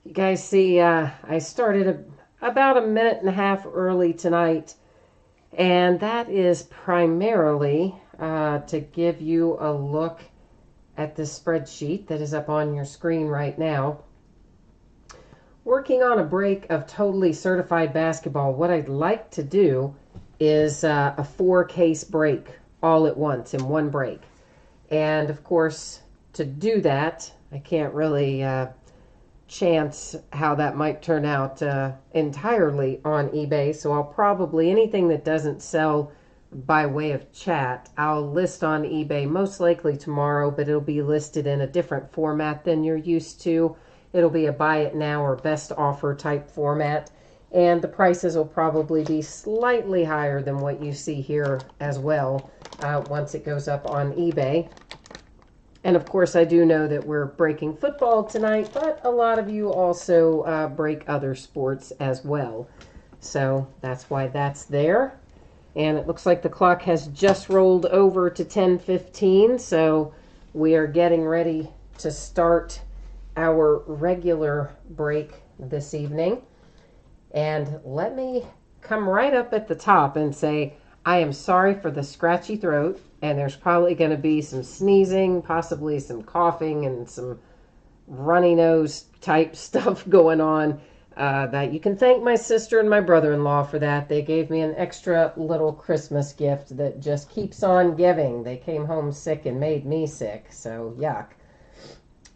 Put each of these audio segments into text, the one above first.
You guys see, I started about a minute and a half early tonight, and that is primarily to give you a look at the spreadsheet that is up on your screen right now. Working on a break of totally certified basketball, what I'd like to do is a 4-case break all at once in one break. And of course, to do that, I can't really chance how that might turn out entirely on eBay. So I'll probably, anything that doesn't sell by way of chat, I'll list on eBay most likely tomorrow, but it'll be listed in a different format than you're used to. It'll be a buy it now or best offer type format. And the prices will probably be slightly higher than what you see here as well once it goes up on eBay. And of course, I do know that we're breaking football tonight, but a lot of you also break other sports as well. So that's why that's there. And it looks like the clock has just rolled over to 10:15, so we are getting ready to start our regular break this evening. And let me come right up at the top and say, I am sorry for the scratchy throat, and there's probably going to be some sneezing, possibly some coughing, and some runny nose type stuff going on. That you can thank my sister and my brother-in-law for that. They gave me an extra little Christmas gift that just keeps on giving. They came home sick and made me sick, so yuck.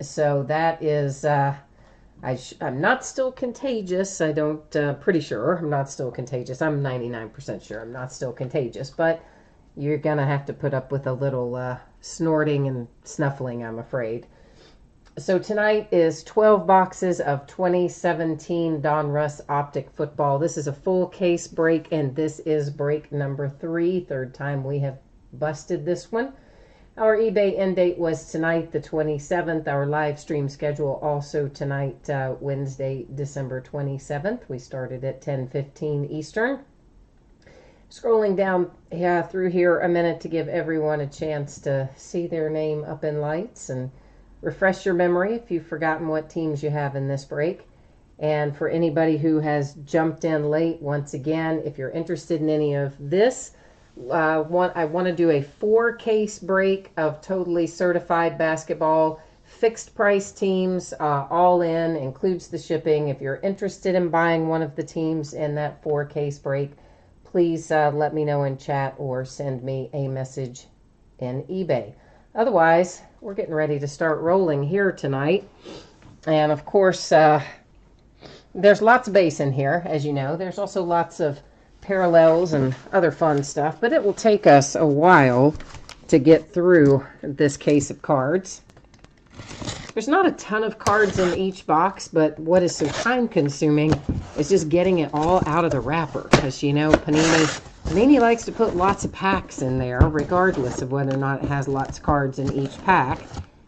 So that is, I'm not still contagious. I don't, pretty sure I'm not still contagious. I'm 99% sure I'm not still contagious, but you're going to have to put up with a little snorting and snuffling, I'm afraid. So tonight is 12 boxes of 2017 Donruss Optic Football. This is a full case break, and this is break number 3, third time we have busted this one. Our eBay end date was tonight, the 27th. Our live stream schedule also tonight, Wednesday, December 27th. We started at 10:15 Eastern. Scrolling down through here a minute to give everyone a chance to see their name up in lights and refresh your memory if you've forgotten what teams you have in this break. And for anybody who has jumped in late, once again, if you're interested in any of this, I want to do a 4-case break of totally certified basketball, fixed price teams, all in, includes the shipping. If you're interested in buying one of the teams in that 4-case break, please let me know in chat or send me a message in eBay. Otherwise, we're getting ready to start rolling here tonight. And of course, there's lots of base in here, as you know. There's also lots of parallels and other fun stuff, but it will take us a while to get through this case of cards. There's not a ton of cards in each box, but what is so time consuming is just getting it all out of the wrapper, because you know Panini likes to put lots of packs in there regardless of whether or not it has lots of cards in each pack,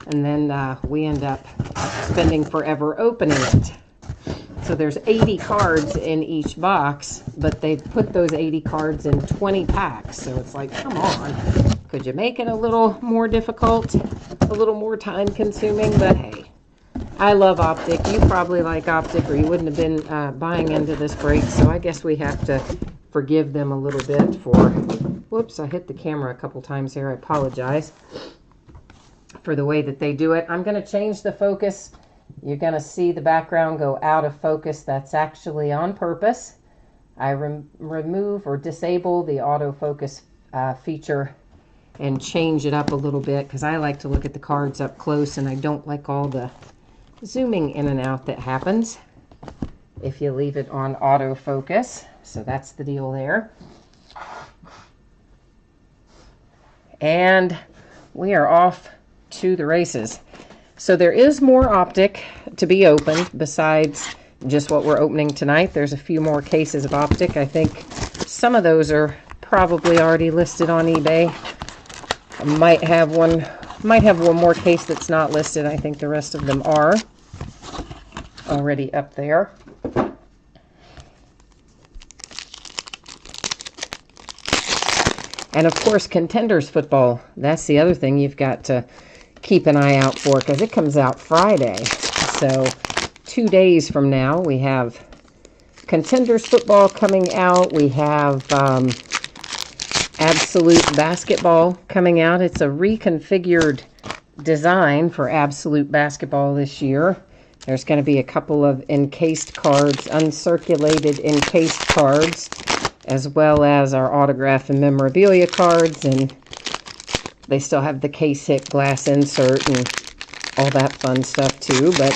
and then we end up spending forever opening it. So there's 80 cards in each box, but they put those 80 cards in 20 packs. So it's like, come on, could you make it a little more difficult, a little more time consuming? But hey, I love Optic. You probably like Optic, or you wouldn't have been buying into this break. So I guess we have to forgive them a little bit for, whoops, I hit the camera a couple times here. I apologize for the way that they do it. I'm going to change the focus. You're going to see the background go out of focus. That's actually on purpose. I remove or disable the autofocus feature and change it up a little bit, because I like to look at the cards up close, and I don't like all the zooming in and out that happens if you leave it on autofocus. So that's the deal there. And we are off to the races. So there is more Optic to be opened besides just what we're opening tonight. There's a few more cases of Optic. I think some of those are probably already listed on eBay. I might have one more case that's not listed. I think the rest of them are already up there. And of course, Contenders football. That's the other thing you've got to keep an eye out for, because it comes out Friday. So 2 days from now, we have Contenders Football coming out. We have Absolute Basketball coming out. It's a reconfigured design for Absolute Basketball this year. There's going to be a couple of encased cards, uncirculated encased cards, as well as our autograph and memorabilia cards, and they still have the case hit glass insert and all that fun stuff too, but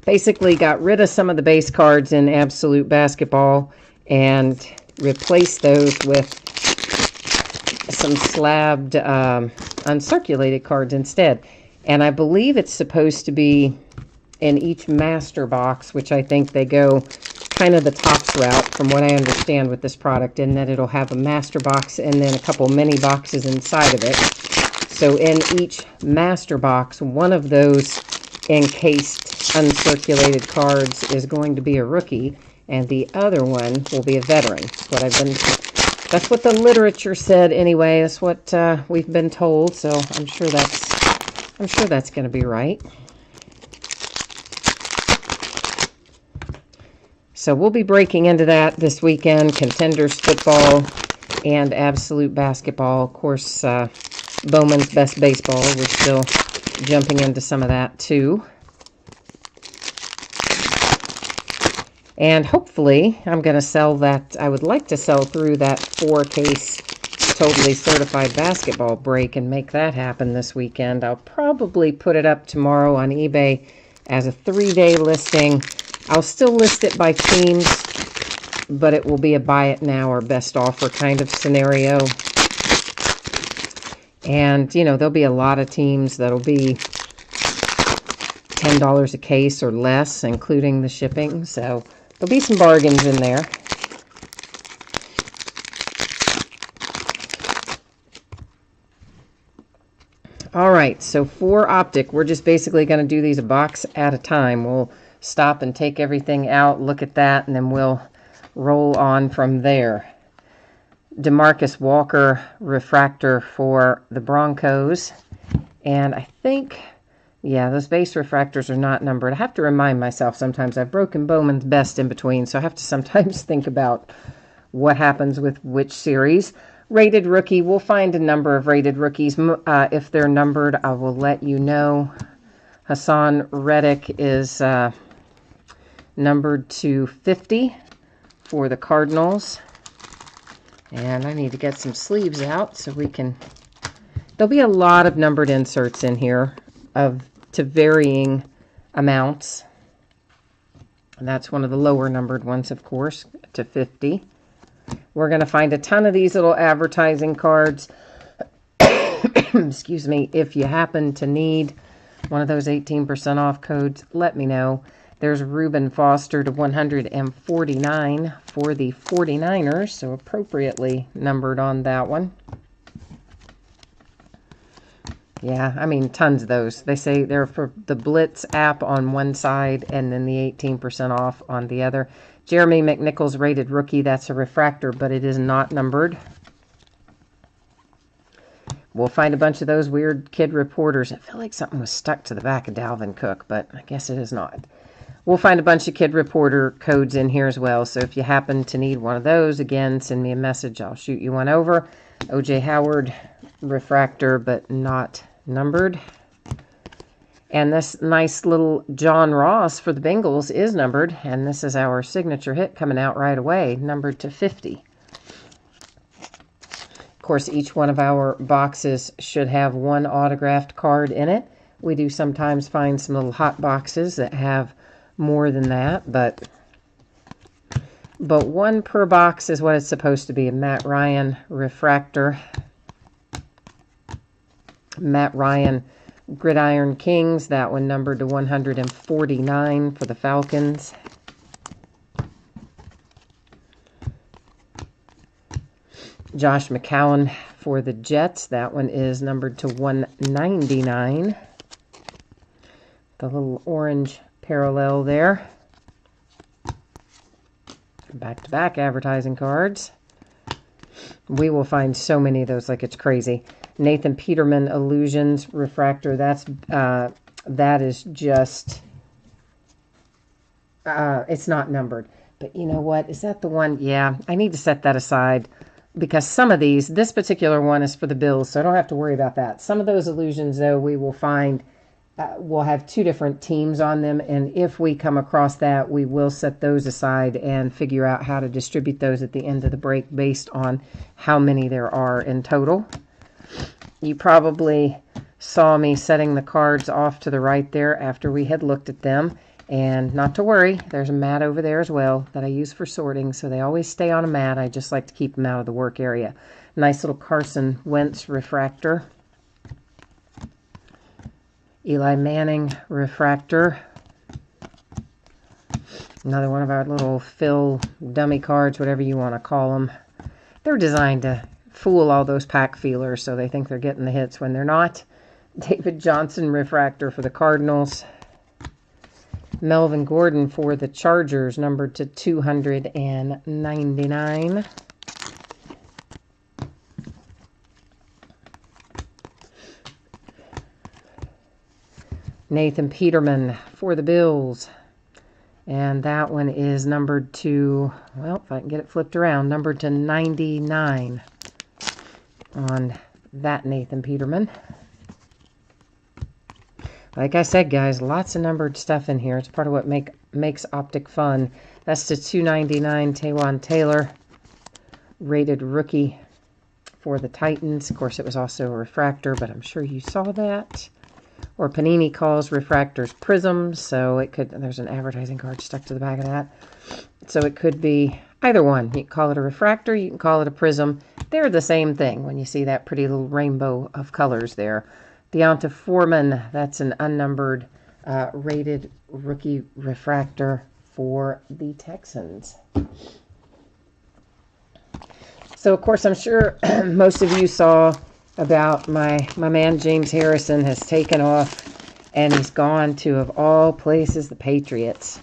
basically got rid of some of the base cards in Absolute Basketball and replaced those with some slabbed uncirculated cards instead. And I believe it's supposed to be in each master box, which I think they go kind of the tops route from what I understand with this product, in that it'll have a master box and then a couple mini boxes inside of it. So in each master box, one of those encased uncirculated cards is going to be a rookie, and the other one will be a veteran. That's what the literature said anyway. That's what we've been told, so I'm sure that's going to be right. So we'll be breaking into that this weekend. Contenders Football and Absolute Basketball. Of course, Bowman's Best Baseball. We're still jumping into some of that too. And hopefully I'm going to sell that. I would like to sell through that 4-case Totally Certified Basketball break and make that happen this weekend. I'll probably put it up tomorrow on eBay as a 3-day listing. I'll still list it by teams, but it will be a buy it now or best offer kind of scenario. And, you know, there'll be a lot of teams that'll be $10 a case or less, including the shipping. So there'll be some bargains in there. All right, so for Optic, we're just basically going to do these a box at a time. We'll stop and take everything out, look at that, and then we'll roll on from there. DeMarcus Walker refractor for the Broncos. And I think, yeah, those base refractors are not numbered. I have to remind myself sometimes. I've broken Bowman's Best in between, so I have to sometimes think about what happens with which series. Rated rookie, we'll find a number of rated rookies. If they're numbered, I will let you know. Hassan Reddick is numbered to 50 for the Cardinals. And I need to get some sleeves out so we can... There'll be a lot of numbered inserts in here to varying amounts. And that's one of the lower numbered ones, of course, to 50. We're going to find a ton of these little advertising cards. Excuse me. If you happen to need one of those 18% off codes, let me know. There's Reuben Foster to 149 for the 49ers, so appropriately numbered on that one. Yeah, I mean, tons of those. They say they're for the Blitz app on one side and then the 18% off on the other. Jeremy McNichols rated rookie. That's a refractor, but it is not numbered. We'll find a bunch of those weird kid reporters. I feel like something was stuck to the back of Dalvin Cook, but I guess it is not. We'll find a bunch of kid reporter codes in here as well. So if you happen to need one of those, again, send me a message. I'll shoot you one over. O.J. Howard refractor, but not numbered. And this nice little John Ross for the Bengals is numbered. And this is our signature hit coming out right away, numbered to 50. Of course, each one of our boxes should have one autographed card in it. We do sometimes find some little hot boxes that have more than that, but one per box is what it's supposed to be. A Matt Ryan refractor. Matt Ryan Gridiron Kings, that one numbered to 149 for the Falcons. Josh McCown for the Jets, that one is numbered to 199. The little orange parallel there. Back-to-back advertising cards. We will find so many of those like it's crazy. Nathan Peterman Illusions refractor. That is just It's not numbered. But you know what? Is that the one? Yeah, I need to set that aside because some of these, this particular one is for the Bills, so I don't have to worry about that. Some of those illusions, though, we will find will have two different teams on them, and if we come across that, we will set those aside and figure out how to distribute those at the end of the break based on how many there are in total. You probably saw me setting the cards off to the right there after we had looked at them. And not to worry, there's a mat over there as well that I use for sorting, so they always stay on a mat. I just like to keep them out of the work area. Nice little Carson Wentz refractor. Eli Manning refractor. Another one of our little fill dummy cards, whatever you want to call them. They're designed to fool all those pack feelers so they think they're getting the hits when they're not. David Johnson refractor for the Cardinals. Melvin Gordon for the Chargers, numbered to 299. Nathan Peterman for the Bills. And that one is numbered to, well, if I can get it flipped around, numbered to 99 on that Nathan Peterman. Like I said, guys, lots of numbered stuff in here. It's part of what makes Optic fun. That's to 299 Taywan Taylor, rated rookie for the Titans. Of course, it was also a refractor, but I'm sure you saw that. Or Panini calls refractors prisms, so it could, there's an advertising card stuck to the back of that. So it could be either one. You can call it a refractor, you can call it a prism. They're the same thing when you see that pretty little rainbow of colors there. Deonta Foreman, that's an unnumbered rated rookie refractor for the Texans. So, of course, I'm sure most of you saw about my man James Harrison has taken off and he's gone to, of all places, the Patriots.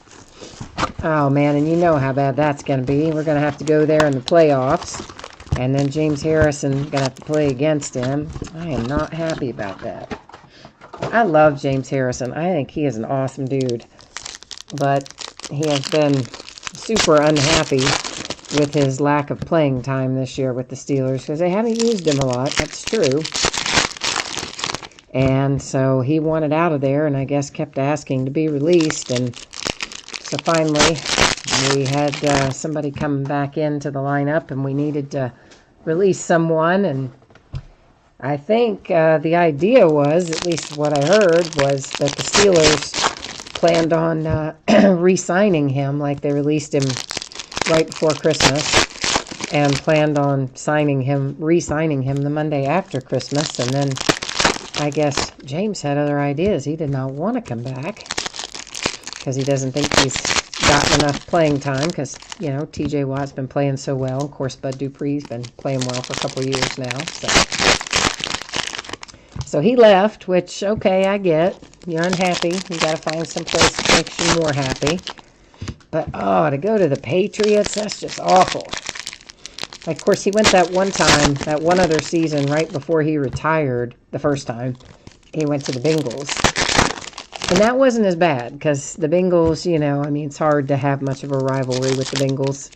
Oh, man, and you know how bad that's going to be. We're going to have to go there in the playoffs. And then James Harrison going to have to play against him. I am not happy about that. I love James Harrison. I think he is an awesome dude. But he has been super unhappy with his lack of playing time this year with the Steelers because they haven't used him a lot. That's true. And so he wanted out of there and I guess kept asking to be released. And so finally we had somebody come back into the lineup and we needed to release someone, and I think the idea was, at least what I heard, was that the Steelers planned on re-signing him, like they released him right before Christmas, and planned on re-signing him the Monday after Christmas, and then I guess James had other ideas. He did not want to come back because he doesn't think he's gotten enough playing time because, you know, TJ Watt's been playing so well. Of course, Bud Dupree's been playing well for a couple of years now. So he left, which, okay, I get. You're unhappy. You got to find some place that makes you more happy. But, oh, to go to the Patriots, that's just awful. Of course, he went that one time, that one other season right before he retired the first time. He went to the Bengals. And that wasn't as bad because the Bengals, you know, I mean, it's hard to have much of a rivalry with the Bengals.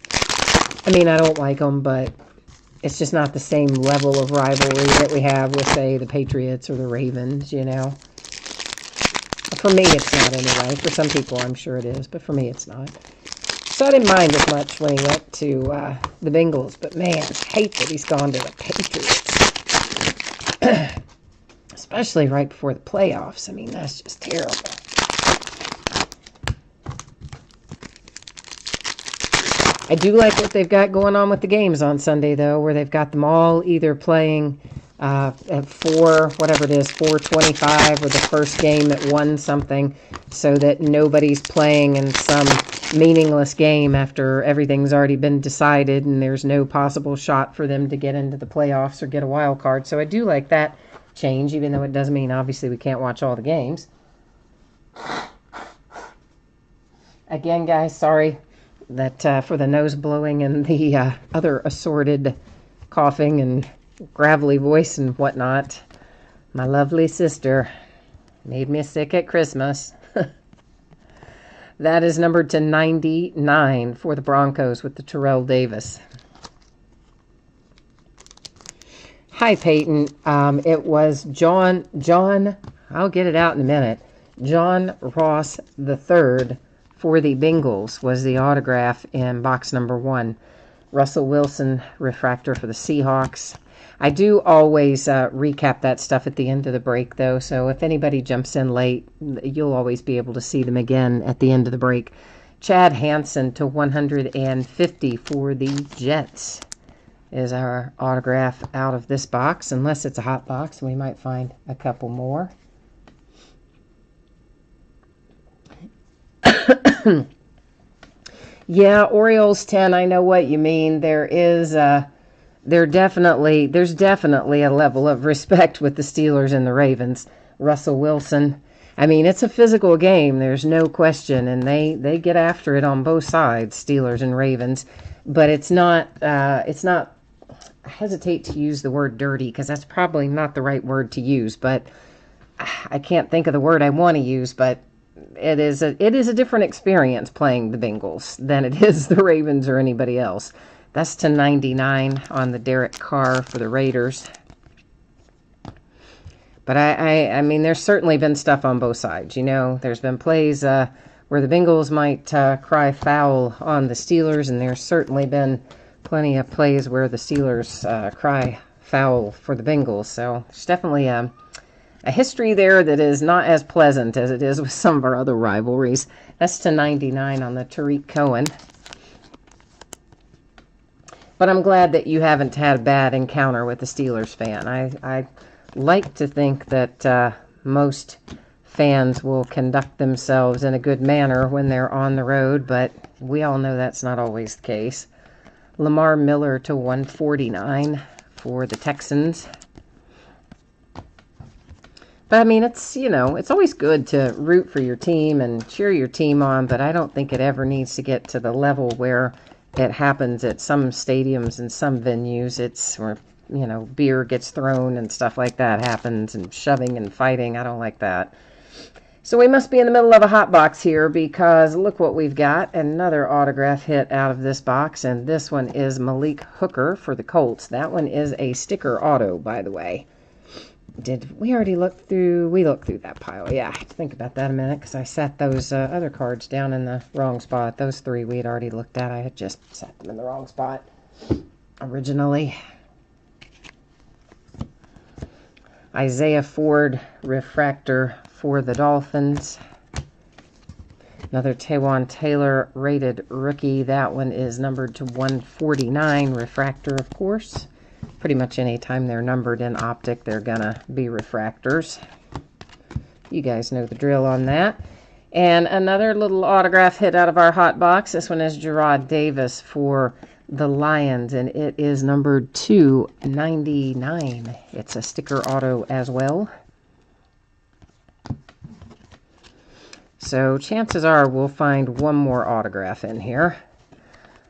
I mean, I don't like them, but it's just not the same level of rivalry that we have with, say, the Patriots or the Ravens, you know. For me, it's not anyway. For some people, I'm sure it is, but for me, it's not. So I didn't mind as much when he went to the Bengals, but man, I hate that he's gone to the Patriots. Especially right before the playoffs. I mean, that's just terrible. I do like what they've got going on with the games on Sunday, though, where they've got them all either playing at 4:25, or the first game at 1 something, so that nobody's playing in some meaningless game after everything's already been decided and there's no possible shot for them to get into the playoffs or get a wild card. So I do like that change, even though it doesn't mean obviously we can't watch all the games. Again, guys, sorry that for the nose blowing and the other assorted coughing and gravelly voice and whatnot. My lovely sister made me sick at Christmas. That is numbered to 99 for the Broncos with the Terrell Davis. Hi, Peyton. It was John, I'll get it out in a minute. John Ross III for the Bengals was the autograph in box number 1. Russell Wilson refractor for the Seahawks. I do always recap that stuff at the end of the break, though, so if anybody jumps in late, you'll always be able to see them again at the end of the break. Chad Hansen to 150 for the Jets is our autograph out of this box, unless it's a hot box, we might find a couple more. Yeah, Orioles 10, I know what you mean. There's definitely a level of respect with the Steelers and the Ravens. Russell Wilson, I mean, it's a physical game, there's no question, and they get after it on both sides, Steelers and Ravens, but it's not, I hesitate to use the word dirty, because that's probably not the right word to use, but I can't think of the word I want to use, but it is a different experience playing the Bengals than it is the Ravens or anybody else. That's to 99 on the Derek Carr for the Raiders. But I mean, there's certainly been stuff on both sides. You know, there's been plays where the Bengals might cry foul on the Steelers, and there's certainly been plenty of plays where the Steelers cry foul for the Bengals. So there's definitely a history there that is not as pleasant as it is with some of our other rivalries. That's to 99 on the Tariq Cohen. But I'm glad that you haven't had a bad encounter with the Steelers fan. I like to think that most fans will conduct themselves in a good manner when they're on the road, but we all know that's not always the case. Lamar Miller to 149 for the Texans. But I mean, it's, you know, it's always good to root for your team and cheer your team on, but I don't think it ever needs to get to the level where it happens at some stadiums and some venues. It's where, you know, beer gets thrown and stuff like that happens, and shoving and fighting. I don't like that. So we must be in the middle of a hot box here, because look what we've got. Another autograph hit out of this box, and this one is Malik Hooker for the Colts. That one is a sticker auto, by the way. Did we already look through? We looked through that pile. Yeah, I have to think about that a minute, because I set those other cards down in the wrong spot. Those three we had already looked at. I had just set them in the wrong spot originally. Isaiah Ford refractor for the Dolphins. Another Taywan Taylor rated rookie. That one is numbered to 149 refractor, of course. Pretty much any time they're numbered in Optic, they're gonna be refractors. You guys know the drill on that. And another little autograph hit out of our hot box. This one is Gerard Davis for the Lions, and it is numbered 299. It's a sticker auto as well. So chances are we'll find one more autograph in here.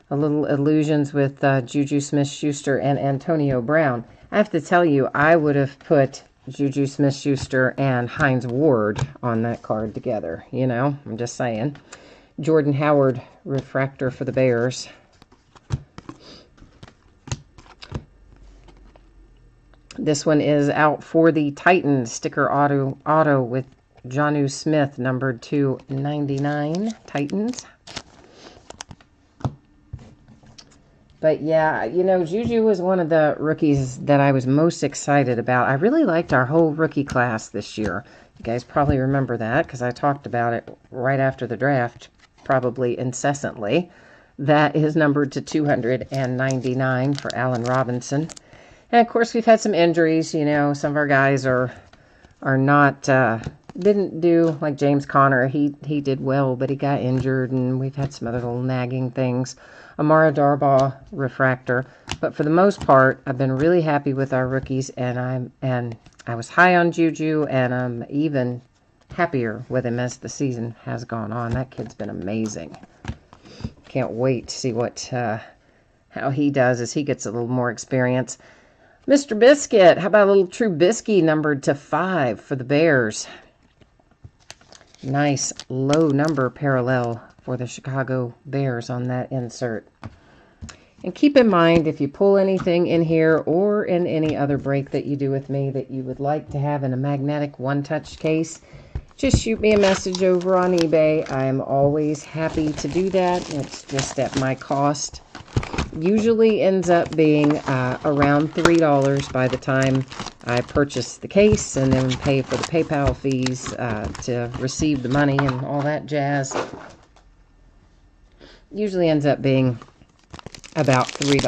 A little illusions with Juju Smith-Schuster and Antonio Brown. I have to tell you, I would have put Juju Smith-Schuster and Hines Ward on that card together. You know, I'm just saying. Jordan Howard refractor for the Bears. This one is out for the Titans. Sticker auto with Jonnu Smith, numbered to 99. Titans. But yeah, you know, Juju was one of the rookies that I was most excited about. I really liked our whole rookie class this year. You guys probably remember that, because I talked about it right after the draft, probably incessantly. That is numbered to 299 for Allen Robinson. And of course, we've had some injuries. You know, some of our guys are not, didn't do like James Conner. He did well, but he got injured, and we've had some other little nagging things. Amara Darbaugh refractor. But for the most part, I've been really happy with our rookies, and I was high on Juju, and I'm even happier with him as the season has gone on. That kid's been amazing. Can't wait to see what how he does as he gets a little more experience. Mr. Biscuit, how about a little Trubisky numbered to 5 for the Bears? Nice low number parallel for the Chicago Bears on that insert. And keep in mind, if you pull anything in here or in any other break that you do with me that you would like to have in a magnetic one-touch case, just shoot me a message over on eBay. I'm always happy to do that. It's just at my cost. Usually ends up being around $3 by the time I purchase the case and then pay for the PayPal fees to receive the money and all that jazz. Usually ends up being about $3.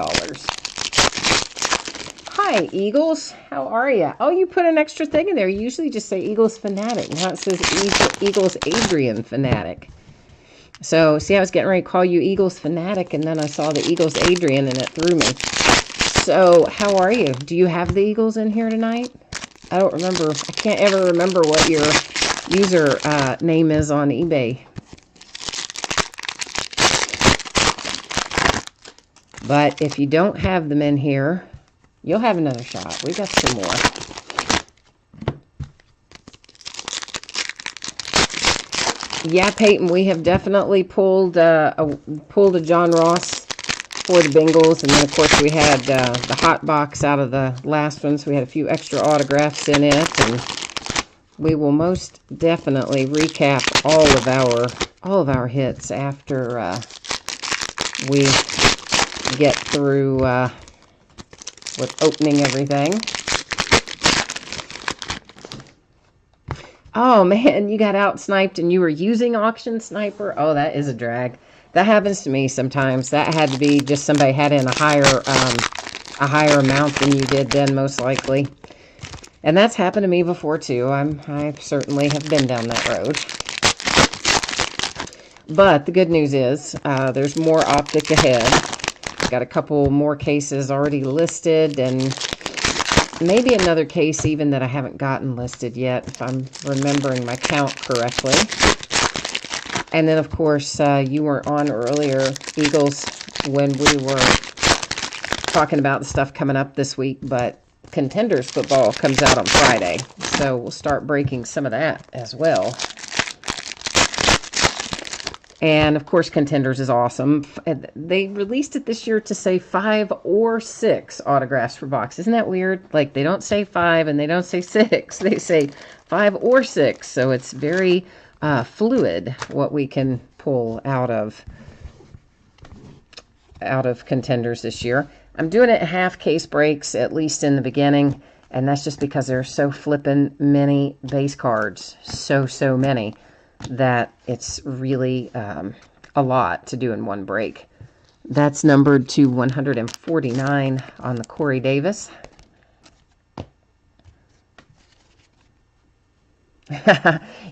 Hi, Eagles. How are you? Oh, you put an extra thing in there. You usually just say Eagles Fanatic. Now it says Eagles Adrian Fanatic. So, see, I was getting ready to call you Eagles Fanatic, and then I saw the Eagles Adrian, and it threw me. So, how are you? Do you have the Eagles in here tonight? I don't remember. I can't ever remember what your user name is on eBay. But if you don't have them in here, you'll have another shot. We got some more. Yeah, Peyton, we have definitely pulled a John Ross for the Bengals. And then, of course, we had the hot box out of the last one. So we had a few extra autographs in it. And we will most definitely recap all of our hits after we get through with opening everything. Oh man, you got out sniped and you were using Auction Sniper. Oh, that is a drag. That happens to me sometimes. That had to be just somebody had in a higher amount than you did then, most likely. And that's happened to me before too. I certainly have been down that road. But the good news is there's more Optic ahead. Got a couple more cases already listed, and maybe another case even that I haven't gotten listed yet, if I'm remembering my count correctly. And then, of course, you were on earlier, Eagles, when we were talking about the stuff coming up this week, but Contenders football comes out on Friday, so we'll start breaking some of that as well. And, of course, Contenders is awesome. They released it this year to say 5 or 6 autographs per box. Isn't that weird? Like, they don't say 5 and they don't say 6. They say 5 or 6. So it's very fluid what we can pull out of Contenders this year. I'm doing it half case breaks, at least in the beginning. And that's just because there are so flippin' many base cards. So many. That it's really a lot to do in one break. That's numbered to 149 on the Corey Davis.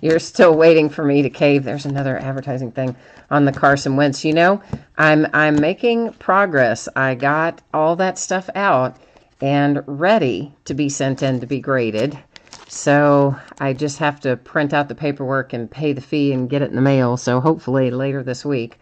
You're still waiting for me to cave. There's another advertising thing on the Carson Wentz. You know, I'm making progress. I got all that stuff out and ready to be sent in to be graded. So I just have to print out the paperwork and pay the fee and get it in the mail. So hopefully later this week.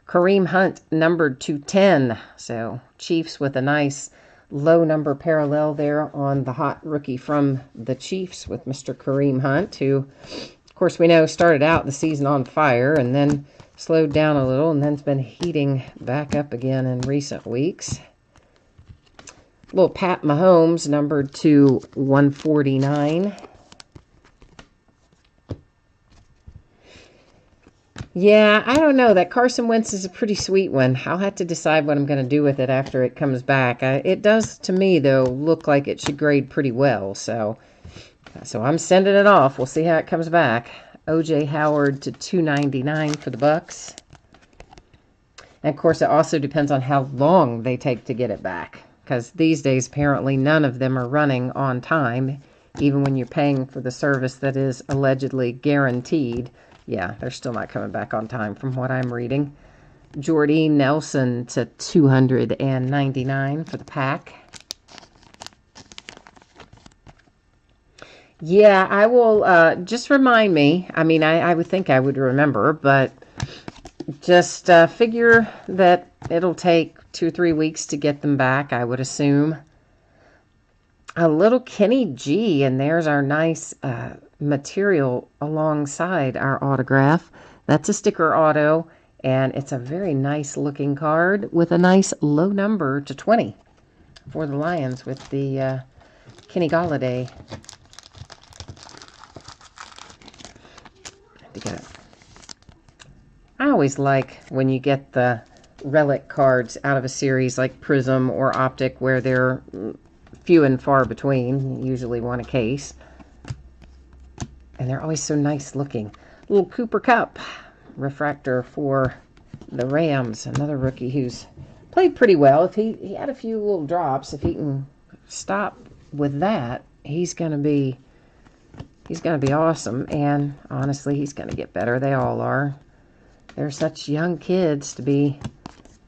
Kareem Hunt numbered to 10. So Chiefs with a nice low number parallel there on the hot rookie from the Chiefs with Mr. Kareem Hunt, who, of course, we know started out the season on fire and then slowed down a little and then's been heating back up again in recent weeks. Little Pat Mahomes, numbered to 149. Yeah, I don't know. That Carson Wentz is a pretty sweet one. I'll have to decide what I'm going to do with it after it comes back. It does, to me, though, look like it should grade pretty well. So I'm sending it off. We'll see how it comes back. O.J. Howard to 299 for the Bucks. And, of course, it also depends on how long they take to get it back. Because these days, apparently, none of them are running on time, even when you're paying for the service that is allegedly guaranteed. Yeah, they're still not coming back on time from what I'm reading. Jordy Nelson to 299 for the pack. Yeah, I will, just remind me. I mean, I would think I would remember, but just figure that it'll take 2 or 3 weeks to get them back, I would assume. A little Kenny G, and there's our nice material alongside our autograph. That's a sticker auto, and it's a very nice looking card with a nice low number to 20 for the Lions with the Kenny Golladay. I always like when you get the relic cards out of a series like Prism or Optic, where they're few and far between, usually one a case. And they're always so nice looking. Little Cooper Kupp refractor for the Rams, another rookie who's played pretty well. If he had a few little drops, if he can stop with that, he's gonna be awesome. And honestly, he's gonna get better. They all are. They're such young kids to be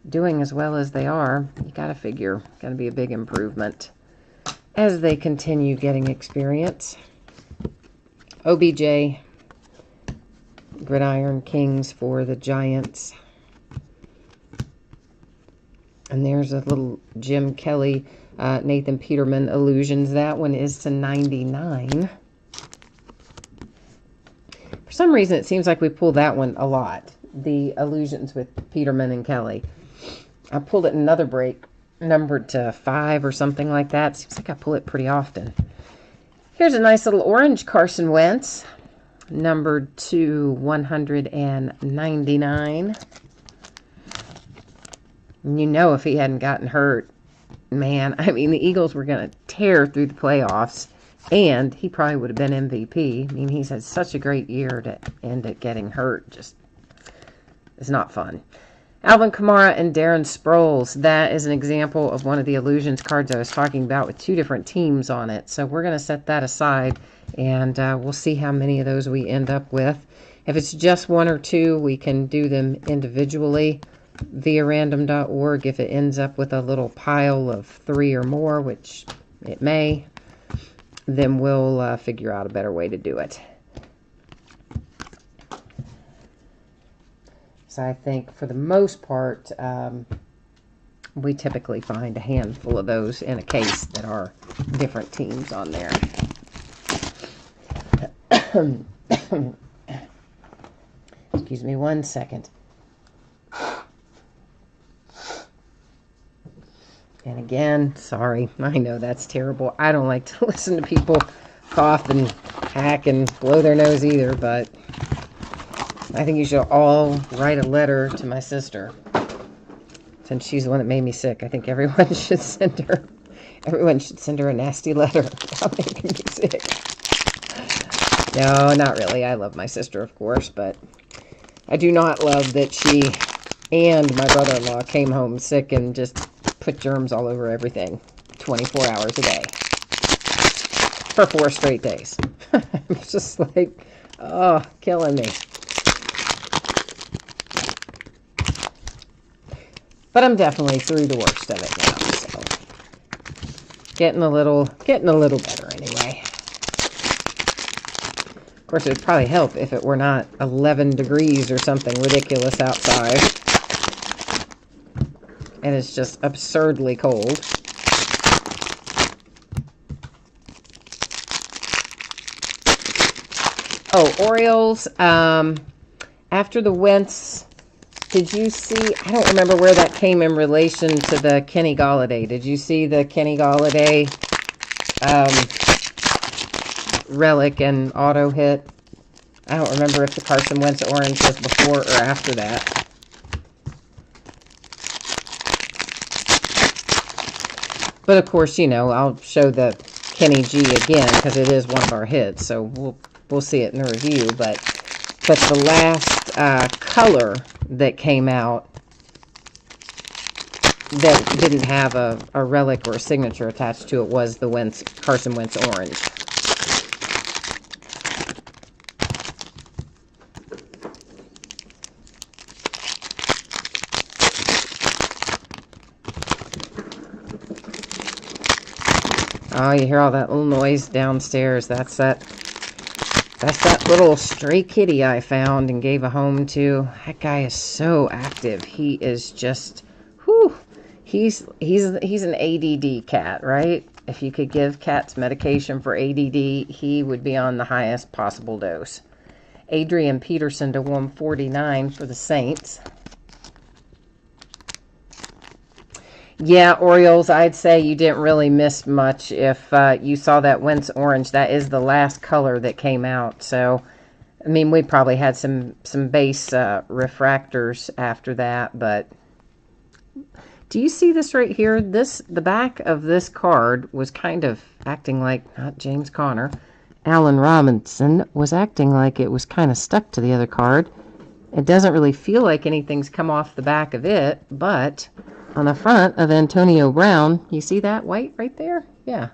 doing as well as they are. You gotta figure, gonna be a big improvement as they continue getting experience. OBJ, Gridiron Kings for the Giants. And there's a little Jim Kelly, Nathan Peterman Illusions. That one is to 99. For some reason, it seems like we pull that one a lot. The Illusions with Peterman and Kelly. I pulled it in another break, numbered to 5 or something like that. Seems like I pull it pretty often. Here's a nice little orange Carson Wentz, numbered to 199. You know, if he hadn't gotten hurt, man, I mean, the Eagles were going to tear through the playoffs, and he probably would have been MVP. I mean, he's had such a great year to end it getting hurt. Just, it's not fun. Alvin Kamara and Darren Sproles. That is an example of one of the Illusions cards I was talking about with 2 different teams on it. So we're going to set that aside, and we'll see how many of those we end up with. If it's just 1 or 2, we can do them individually via random.org. If it ends up with a little pile of 3 or more, which it may, then we'll figure out a better way to do it. So I think for the most part, we typically find a handful of those in a case that are different teams on there. Excuse me 1 second. And again, sorry, I know that's terrible. I don't like to listen to people cough and hack and blow their nose either, but I think you should all write a letter to my sister. Since she's the one that made me sick, I think everyone should send her a nasty letter about making me sick. No, not really. I love my sister, of course, but I do not love that she and my brother-in-law came home sick and just put germs all over everything 24 hours a day for 4 straight days. It's just like, oh, killing me. But I'm definitely through the worst of it now, so getting a little better anyway. Of course, it would probably help if it were not 11 degrees or something ridiculous outside. And it's just absurdly cold. Oh, Orioles. After the Wentz, did you see, I don't remember where that came in relation to the Kenny Golladay. Did you see the Kenny Golladay relic and auto hit? I don't remember if the Carson Wentz orange was before or after that. But of course, you know, I'll show the Kenny G again because it is one of our hits, so we'll see it in the review. But the last color that came out that didn't have a relic or a signature attached to it was the Carson Wentz orange. Oh, you hear all that little noise downstairs. That's that little stray kitty I found and gave a home to. That guy is so active. He is just, whew. He's an ADD cat, right? if you could give cats medication for ADD, he would be on the highest possible dose. Adrian Peterson to 149 for the Saints. Yeah, Orioles, I'd say you didn't really miss much if you saw that Wentz orange. That is the last color that came out. So, I mean, we probably had some base refractors after that. But do you see this right here? The back of this card was kind of acting like, not James Conner, Allen Robinson was acting like it was kind of stuck to the other card. It doesn't really feel like anything's come off the back of it, but on the front of Antonio Brown, you see that white right there? Yeah.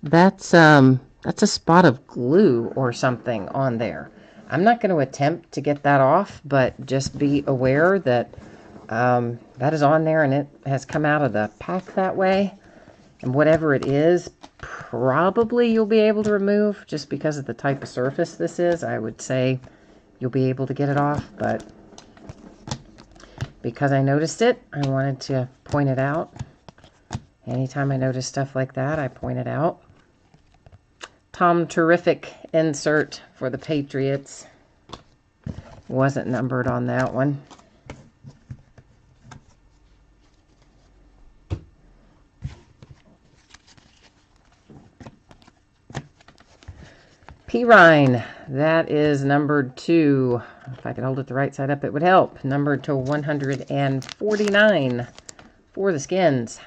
That's a spot of glue or something on there. I'm not going to attempt to get that off, but just be aware that that is on there and it has come out of the pack that way. And whatever it is, probably you'll be able to remove just because of the type of surface this is. I would say you'll be able to get it off, but because I noticed it, I wanted to point it out. Anytime I notice stuff like that, I point it out. Tom Terrific insert for the Patriots. Wasn't numbered on that one. P. Ryan, that is numbered to, if I could hold it the right side up, it would help. Numbered to 149 for the Skins.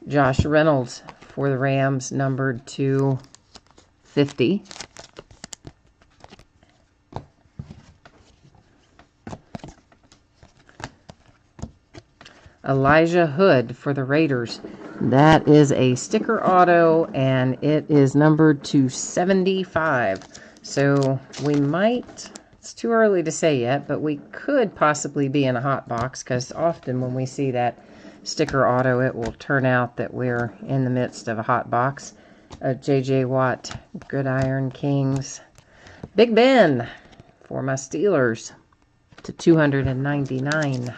Josh Reynolds for the Rams, numbered to 50. Elijah Hood for the Raiders. That is a sticker auto, and it is numbered to 75. So we might, it's too early to say yet, but we could possibly be in a hot box, because often when we see that sticker auto, it will turn out that we're in the midst of a hot box. J.J. Watt, Gridiron Kings. Big Ben for my Steelers to 299.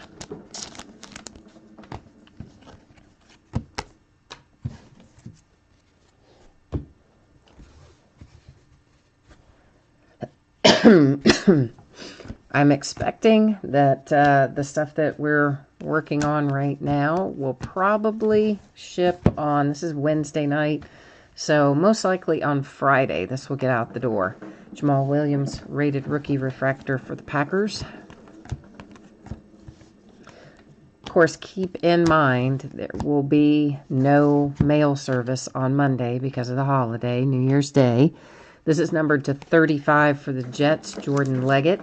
I'm expecting that the stuff that we're working on right now will probably ship on, this is Wednesday night, so most likely on Friday this will get out the door. Jamal Williams, rated rookie refractor for the Packers. Of course, keep in mind there will be no mail service on Monday because of the holiday, New Year's Day. This is numbered to 35 for the Jets, Jordan Leggett,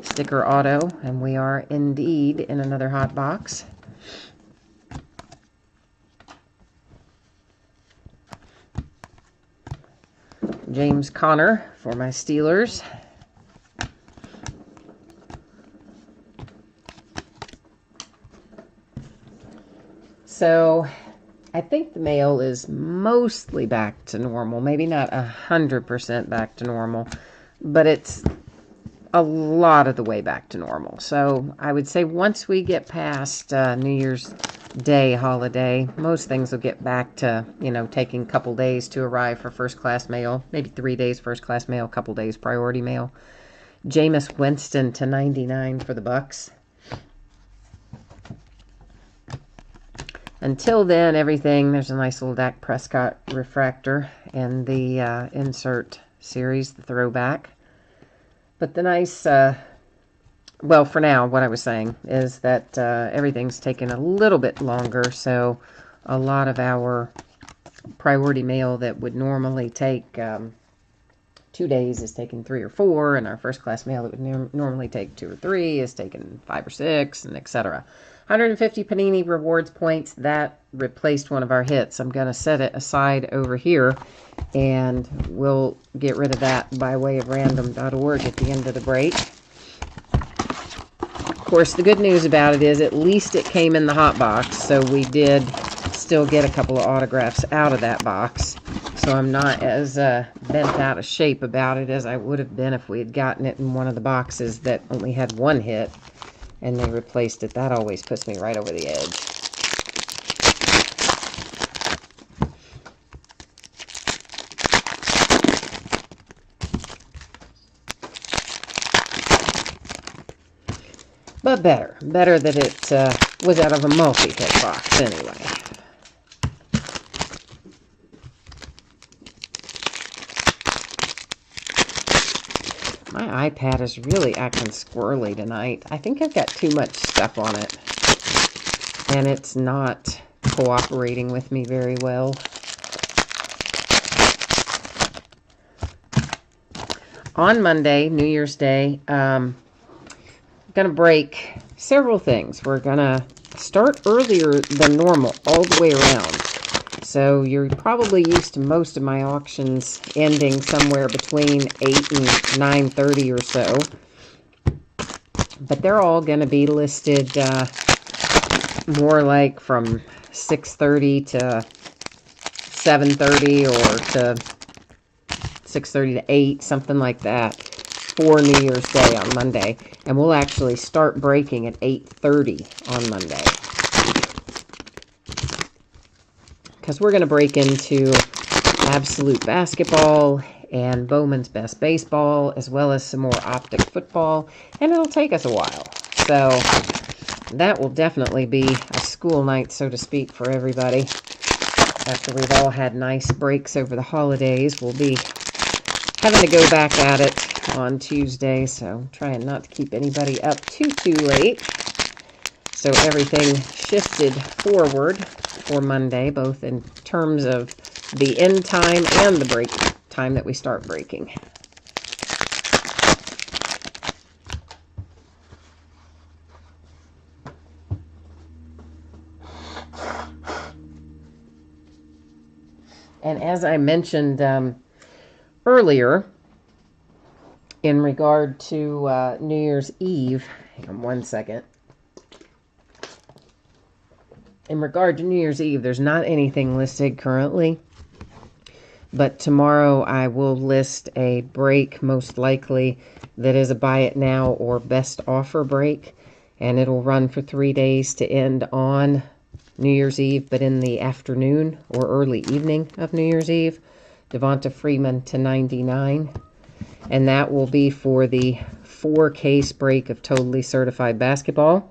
sticker auto, and we are indeed in another hot box. James Conner for my Steelers. So I think the mail is mostly back to normal. Maybe not 100% back to normal, but it's a lot of the way back to normal. So I would say once we get past New Year's Day holiday, most things will get back to, taking a couple days to arrive for first-class mail. Maybe 3 days first-class mail, a couple days priority mail. Jameis Winston to 99 for the Bucks. Until then, everything, there's a nice little Dak Prescott refractor in the insert series, the throwback. But the nice, well, for now, what I was saying is that everything's taken a little bit longer, so a lot of our priority mail that would normally take 2 days is taking 3 or 4, and our first class mail that would normally take 2 or 3 is taking 5 or 6, and etc. 150 Panini Rewards points, that replaced one of our hits. I'm going to set it aside over here, and we'll get rid of that by way of random.org at the end of the break. Of course, the good news about it is at least it came in the hot box, so we did still get a couple of autographs out of that box. So I'm not as bent out of shape about it as I would have been if we had gotten it in one of the boxes that only had one hit. and they replaced it. That always puts me right over the edge. But better that it was out of a multi-hit box anyway. My iPad is really acting squirrely tonight. I think I've got too much stuff on it, and it's not cooperating with me very well. On Monday, New Year's Day, going to break several things. We're going to start earlier than normal all the way around. So you're probably used to most of my auctions ending somewhere between 8 and 9:30 or so. But they're all going to be listed more like from 6:30 to 7:30 or to 6:30 to 8, something like that, for New Year's Day on Monday. And we'll actually start breaking at 8:30 on Monday. Because we're going to break into Absolute Basketball and Bowman's Best Baseball, as well as some more Optic Football, and it'll take us a while. So that will definitely be a school night, so to speak, for everybody. After we've all had nice breaks over the holidays, we'll be having to go back at it on Tuesday, so trying not to keep anybody up too late. So everything shifted forward for Monday, both in terms of the end time and the break time that we start breaking. And as I mentioned earlier, in regard to New Year's Eve, hang on one second. In regard to New Year's Eve, there's not anything listed currently, but tomorrow I will list a break, most likely, that is a buy it now or best offer break, and it'll run for 3 days to end on New Year's Eve, but in the afternoon or early evening of New Year's Eve. Devonta Freeman to 99, and that will be for the 4-case break of Totally Certified Basketball.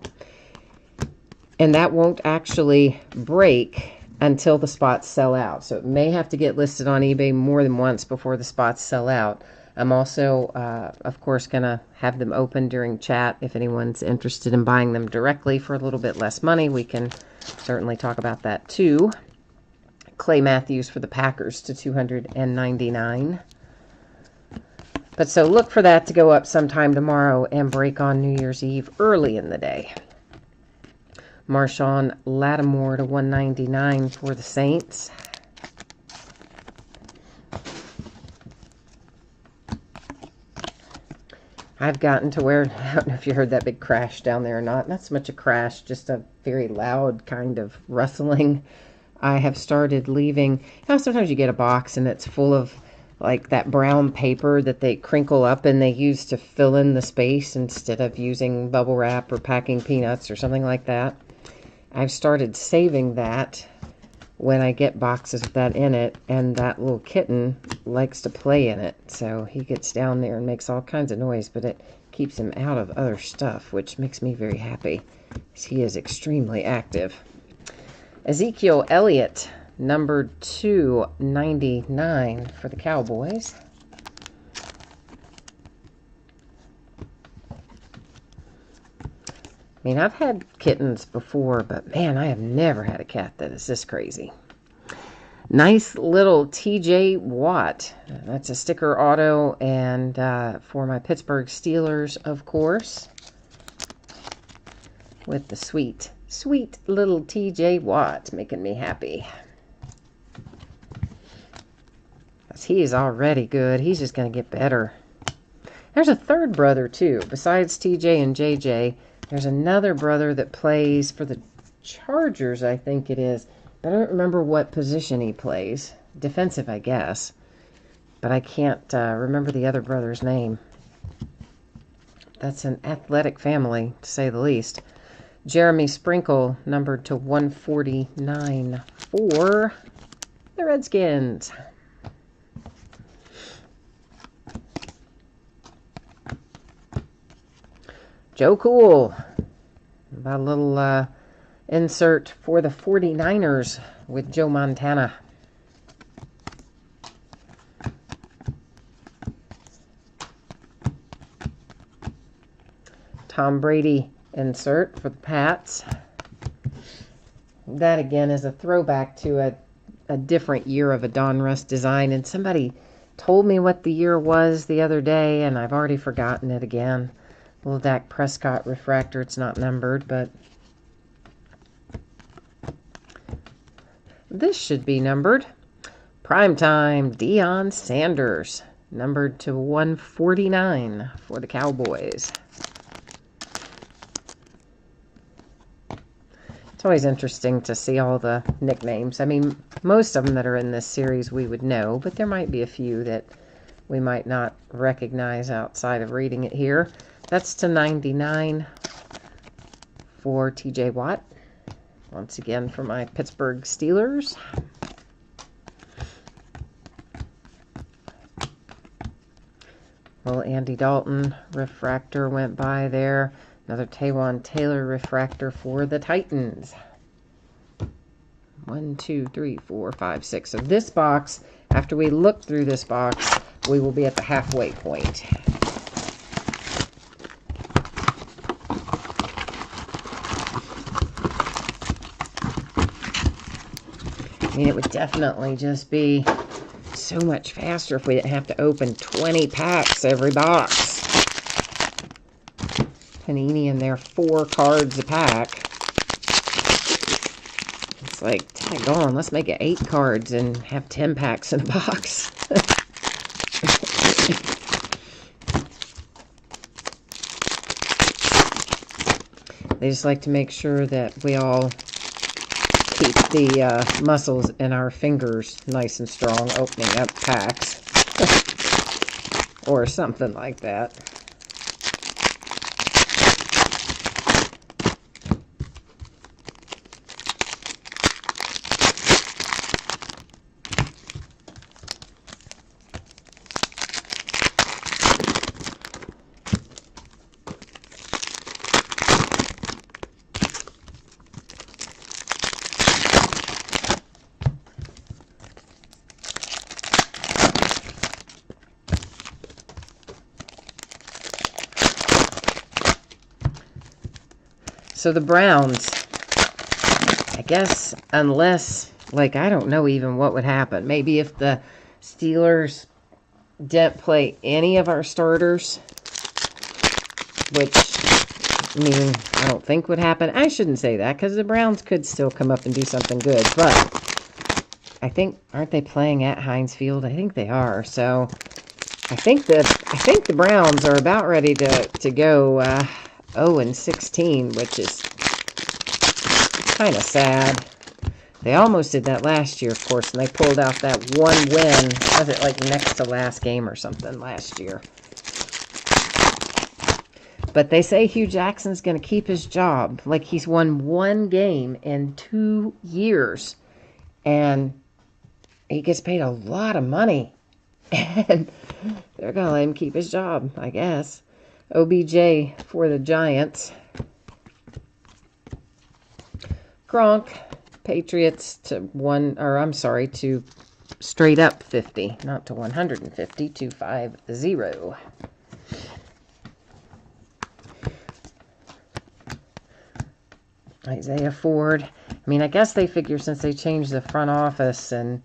And that won't actually break until the spots sell out. So it may have to get listed on eBay more than once before the spots sell out. I'm also, of course, going to have them open during chat. If anyone's interested in buying them directly for a little bit less money, we can certainly talk about that too. Clay Matthews for the Packers to 299. But so look for that to go up sometime tomorrow and break on New Year's Eve early in the day. Marshawn Lattimore to 199 for the Saints. I've gotten to where, I don't know if you heard that big crash down there or not. Not so much a crash, just a very loud kind of rustling. I have started leaving. Sometimes you get a box and it's full of like that brown paper that they crinkle up and they use to fill in the space instead of using bubble wrap or packing peanuts or something like that. I've started saving that when I get boxes with that in it, and that little kitten likes to play in it. So he gets down there and makes all kinds of noise, but it keeps him out of other stuff, which makes me very happy, because he is extremely active. Ezekiel Elliott, number 299 for the Cowboys. I mean, I've had kittens before, but man, I have never had a cat that is this crazy. Nice little TJ Watt. That's a sticker auto, and for my Pittsburgh Steelers, of course, with the sweet, sweet little TJ Watt, making me happy. He is already good. He's just going to get better. There's a third brother, too, besides TJ and JJ. There's another brother that plays for the Chargers, I think it is. But I don't remember what position he plays. Defensive, I guess. But I can't remember the other brother's name. That's an athletic family, to say the least. Jeremy Sprinkle, numbered to 149 for the Redskins. Joe Cool. About a little insert for the 49ers with Joe Montana. Tom Brady insert for the Pats. That again is a throwback to a different year of a Donruss design, and somebody told me what the year was the other day, and I've already forgotten it again. Little Dak Prescott refractor. It's not numbered, but this should be numbered. Primetime Deion Sanders, numbered to 149 for the Cowboys. It's always interesting to see all the nicknames. I mean, most of them that are in this series we would know, but there might be a few that we might not recognize outside of reading it here. That's to 99 for TJ Watt. Once again for my Pittsburgh Steelers. Well, Andy Dalton refractor went by there. Another Taywan Taylor refractor for the Titans. 1, 2, 3, 4, 5, 6. So this box, after we look through this box, we will be at the halfway point. I mean, it would definitely just be so much faster if we didn't have to open 20 packs every box. Panini in there, 4 cards a pack. It's like, daggone, let's make it 8 cards and have 10 packs in a box. They just like to make sure that we all keep the muscles in our fingers nice and strong opening up packs. Or something like that. So the Browns, I guess, unless, like, I don't know even what would happen. Maybe if the Steelers didn't play any of our starters, which, I mean, I don't think would happen. I shouldn't say that, because the Browns could still come up and do something good. But I think, aren't they playing at Heinz Field? I think they are. So I think the Browns are about ready to go 0-16, which is kind of sad. They almost did that last year, of course, and they pulled out that one win. Was it like next to last game or something last year? But they say Hugh Jackson's going to keep his job. Like, he's won 1 game in 2 years. And he gets paid a lot of money. And they're going to let him keep his job, I guess. OBJ for the Giants. Gronk, Patriots to to straight up 50, not to 150, 250. Isaiah Ford. I mean, I guess they figure since they changed the front office and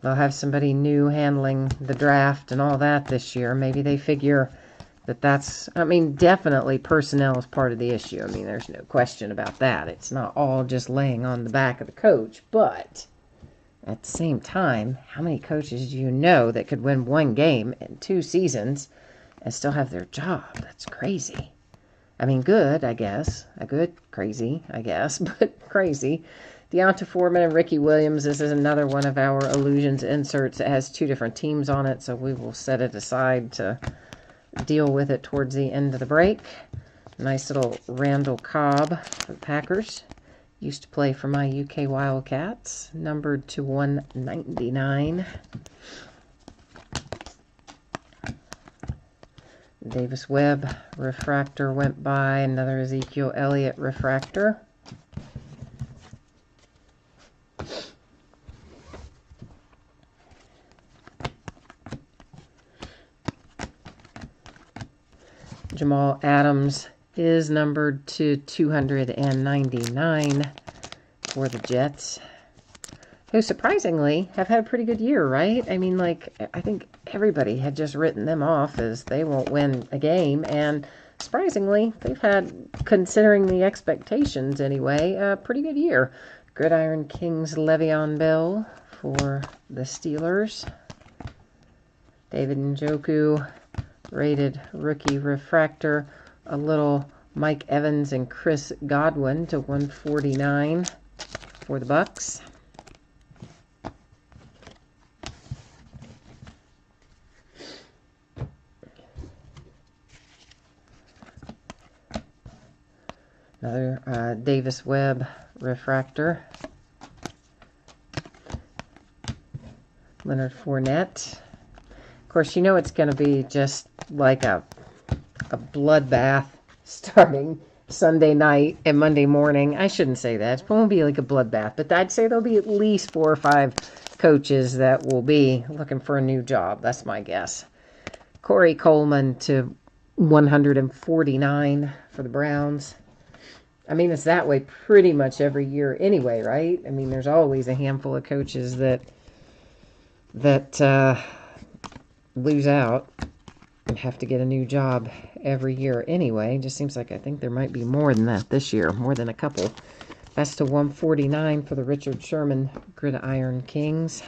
they'll have somebody new handling the draft and all that this year, maybe they figure that's, I mean, definitely personnel is part of the issue. I mean, there's no question about that. It's not all just laying on the back of the coach. But at the same time, how many coaches do you know that could win 1 game in 2 seasons and still have their job? That's crazy. I mean, good, I guess. Crazy, I guess, but crazy. Deonta Foreman and Ricky Williams. This is another one of our Illusions inserts. It has 2 different teams on it, so we will set it aside to deal with it towards the end of the break. Nice little Randall Cobb for the Packers. Used to play for my UK Wildcats. Numbered to 199. Davis Webb refractor went by. Another Ezekiel Elliott refractor. Jamal Adams is numbered to 299 for the Jets, who surprisingly have had a pretty good year, right? I mean, like, I think everybody had just written them off as they won't win a game, and surprisingly, they've had, considering the expectations anyway, a pretty good year. Gridiron Kings Le'Veon Bell for the Steelers. David Njoku, rated rookie refractor, a little Mike Evans and Chris Godwin to 149 for the Bucks. Another Davis Webb refractor. Leonard Fournette. Of course, you know it's going to be just like a bloodbath starting Sunday night and Monday morning. I shouldn't say that. It won't be like a bloodbath, but I'd say there'll be at least 4 or 5 coaches that will be looking for a new job. That's my guess. Corey Coleman to 149 for the Browns. I mean, it's that way pretty much every year anyway, right? I mean, there's always a handful of coaches that lose out and have to get a new job every year anyway. It just seems like I think there might be more than that this year, more than a couple. That's to 149 for the Richard Sherman Gridiron Kings.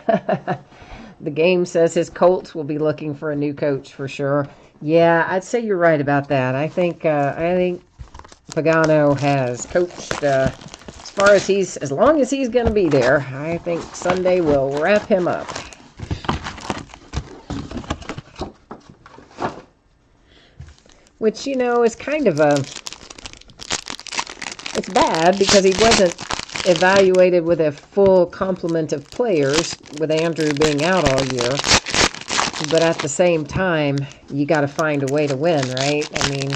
The game says his Colts will be looking for a new coach for sure. Yeah, I'd say you're right about that. I think Pagano has coached as long as he's going to be there. I think Sunday will wrap him up. Which, you know, is kind of it's bad because he wasn't evaluated with a full complement of players, with Andrew being out all year. But at the same time, you got to find a way to win, right? I mean,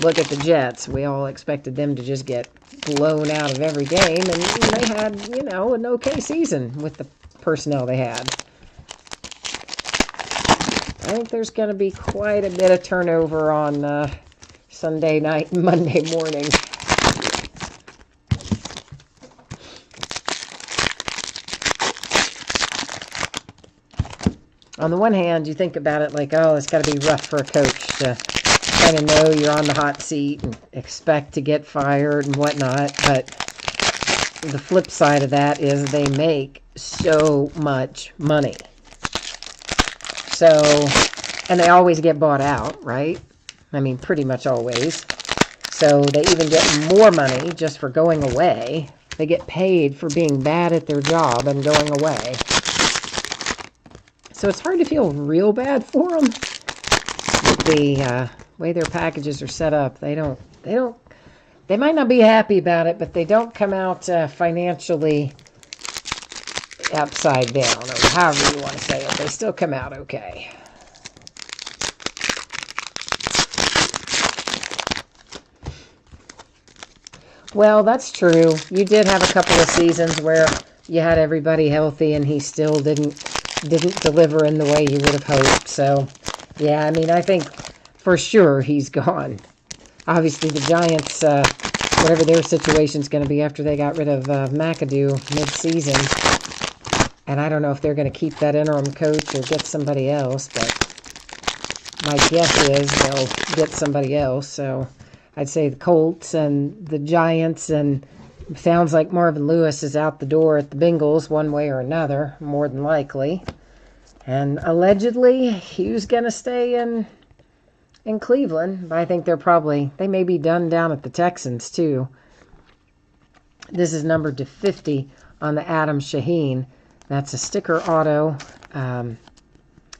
look at the Jets. We all expected them to just get blown out of every game, and they had, you know, an okay season with the personnel they had. I think there's going to be quite a bit of turnover on Sunday night and Monday morning. On the one hand, you think about it like, oh, it's got to be rough for a coach to kind of know you're on the hot seat and expect to get fired and whatnot. But the flip side of that is they make so much money. So, and they always get bought out, right? I mean, pretty much always. So they even get more money just for going away. They get paid for being bad at their job and going away. So it's hard to feel real bad for them. The way their packages are set up, they might not be happy about it, but they don't come out financially upside down, or however you want to say it. They still come out okay. Well, that's true. You did have a couple of seasons where you had everybody healthy and he still didn't deliver in the way you would have hoped. So, yeah, I mean, I think for sure he's gone. Obviously, the Giants, whatever their situation's going to be after they got rid of McAdoo mid-season, and I don't know if they're going to keep that interim coach or get somebody else, but my guess is they'll get somebody else. So I'd say the Colts and the Giants, and it sounds like Marvin Lewis is out the door at the Bengals one way or another, more than likely. And allegedly, Hugh's going to stay in Cleveland, but I think they may be done down at the Texans too. This is numbered to 50 on the Adam Shaheen. That's a sticker auto.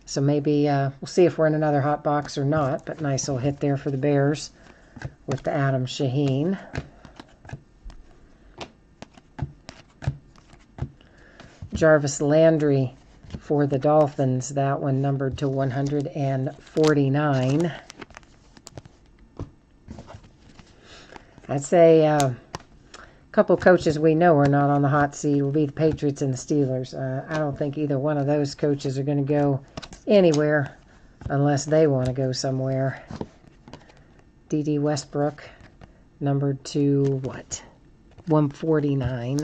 So maybe we'll see if we're in another hot box or not. But nice little hit there for the Bears with the Adam Shaheen. Jarvis Landry for the Dolphins. That one numbered to 149. I'd say a couple coaches we know are not on the hot seat will be the Patriots and the Steelers. I don't think either one of those coaches are going to go anywhere unless they want to go somewhere. D.D. Westbrook, numbered to what? 149.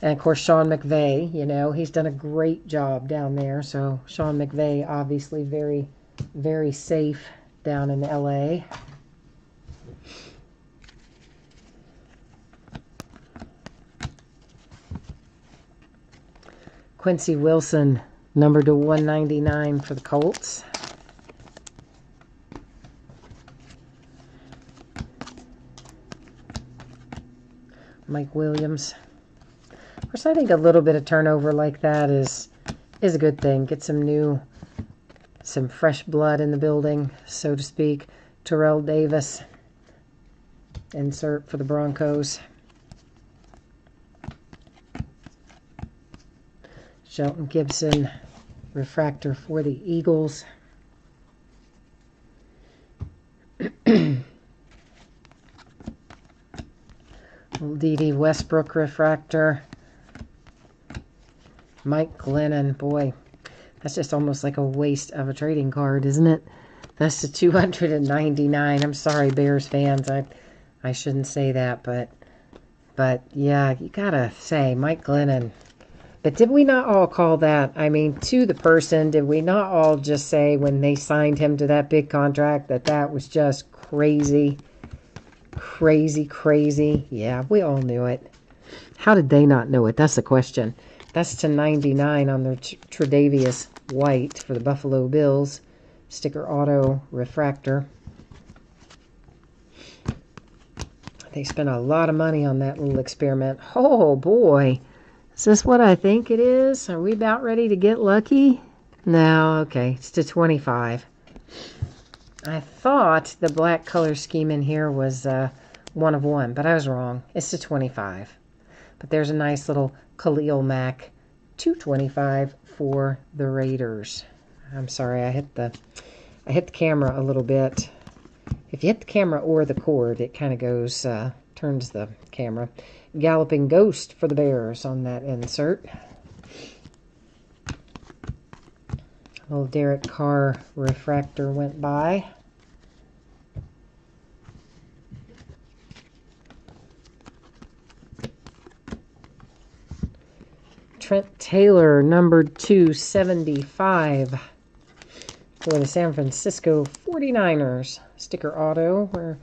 And, of course, Sean McVay, you know, he's done a great job down there. So, Sean McVay, obviously very, very safe down in L.A. Quincy Wilson, numbered to 199 for the Colts. Mike Williams. Of course, I think a little bit of turnover like that is a good thing. Get some fresh blood in the building, so to speak. Terrell Davis, insert for the Broncos. Shelton Gibson, refractor for the Eagles. D.D. Westbrook refractor. Mike Glennon, boy, that's just almost like a waste of a trading card, isn't it? That's the 299. I'm sorry, Bears fans. I shouldn't say that, but yeah, you gotta say Mike Glennon. But did we not all call that? I mean, to the person, did we not all just say when they signed him to that big contract that was just crazy? Crazy, crazy. Yeah, we all knew it. How did they not know it? That's the question. That's to 99 on their Tre'Davious White for the Buffalo Bills. Sticker auto refractor. They spent a lot of money on that little experiment. Oh, boy. Is this what I think it is? Are we about ready to get lucky? No, okay. It's to 25. I thought the black color scheme in here was 1 of 1, but I was wrong. It's to 25. But there's a nice little Khalil Mack 225 for the Raiders. I'm sorry, I hit the camera a little bit. If you hit the camera or the cord, it kind of goes, turns the camera. Galloping Ghost for the Bears on that insert. Little Derek Carr refractor went by. Trent Taylor, numbered 275 for the San Francisco 49ers. Sticker auto,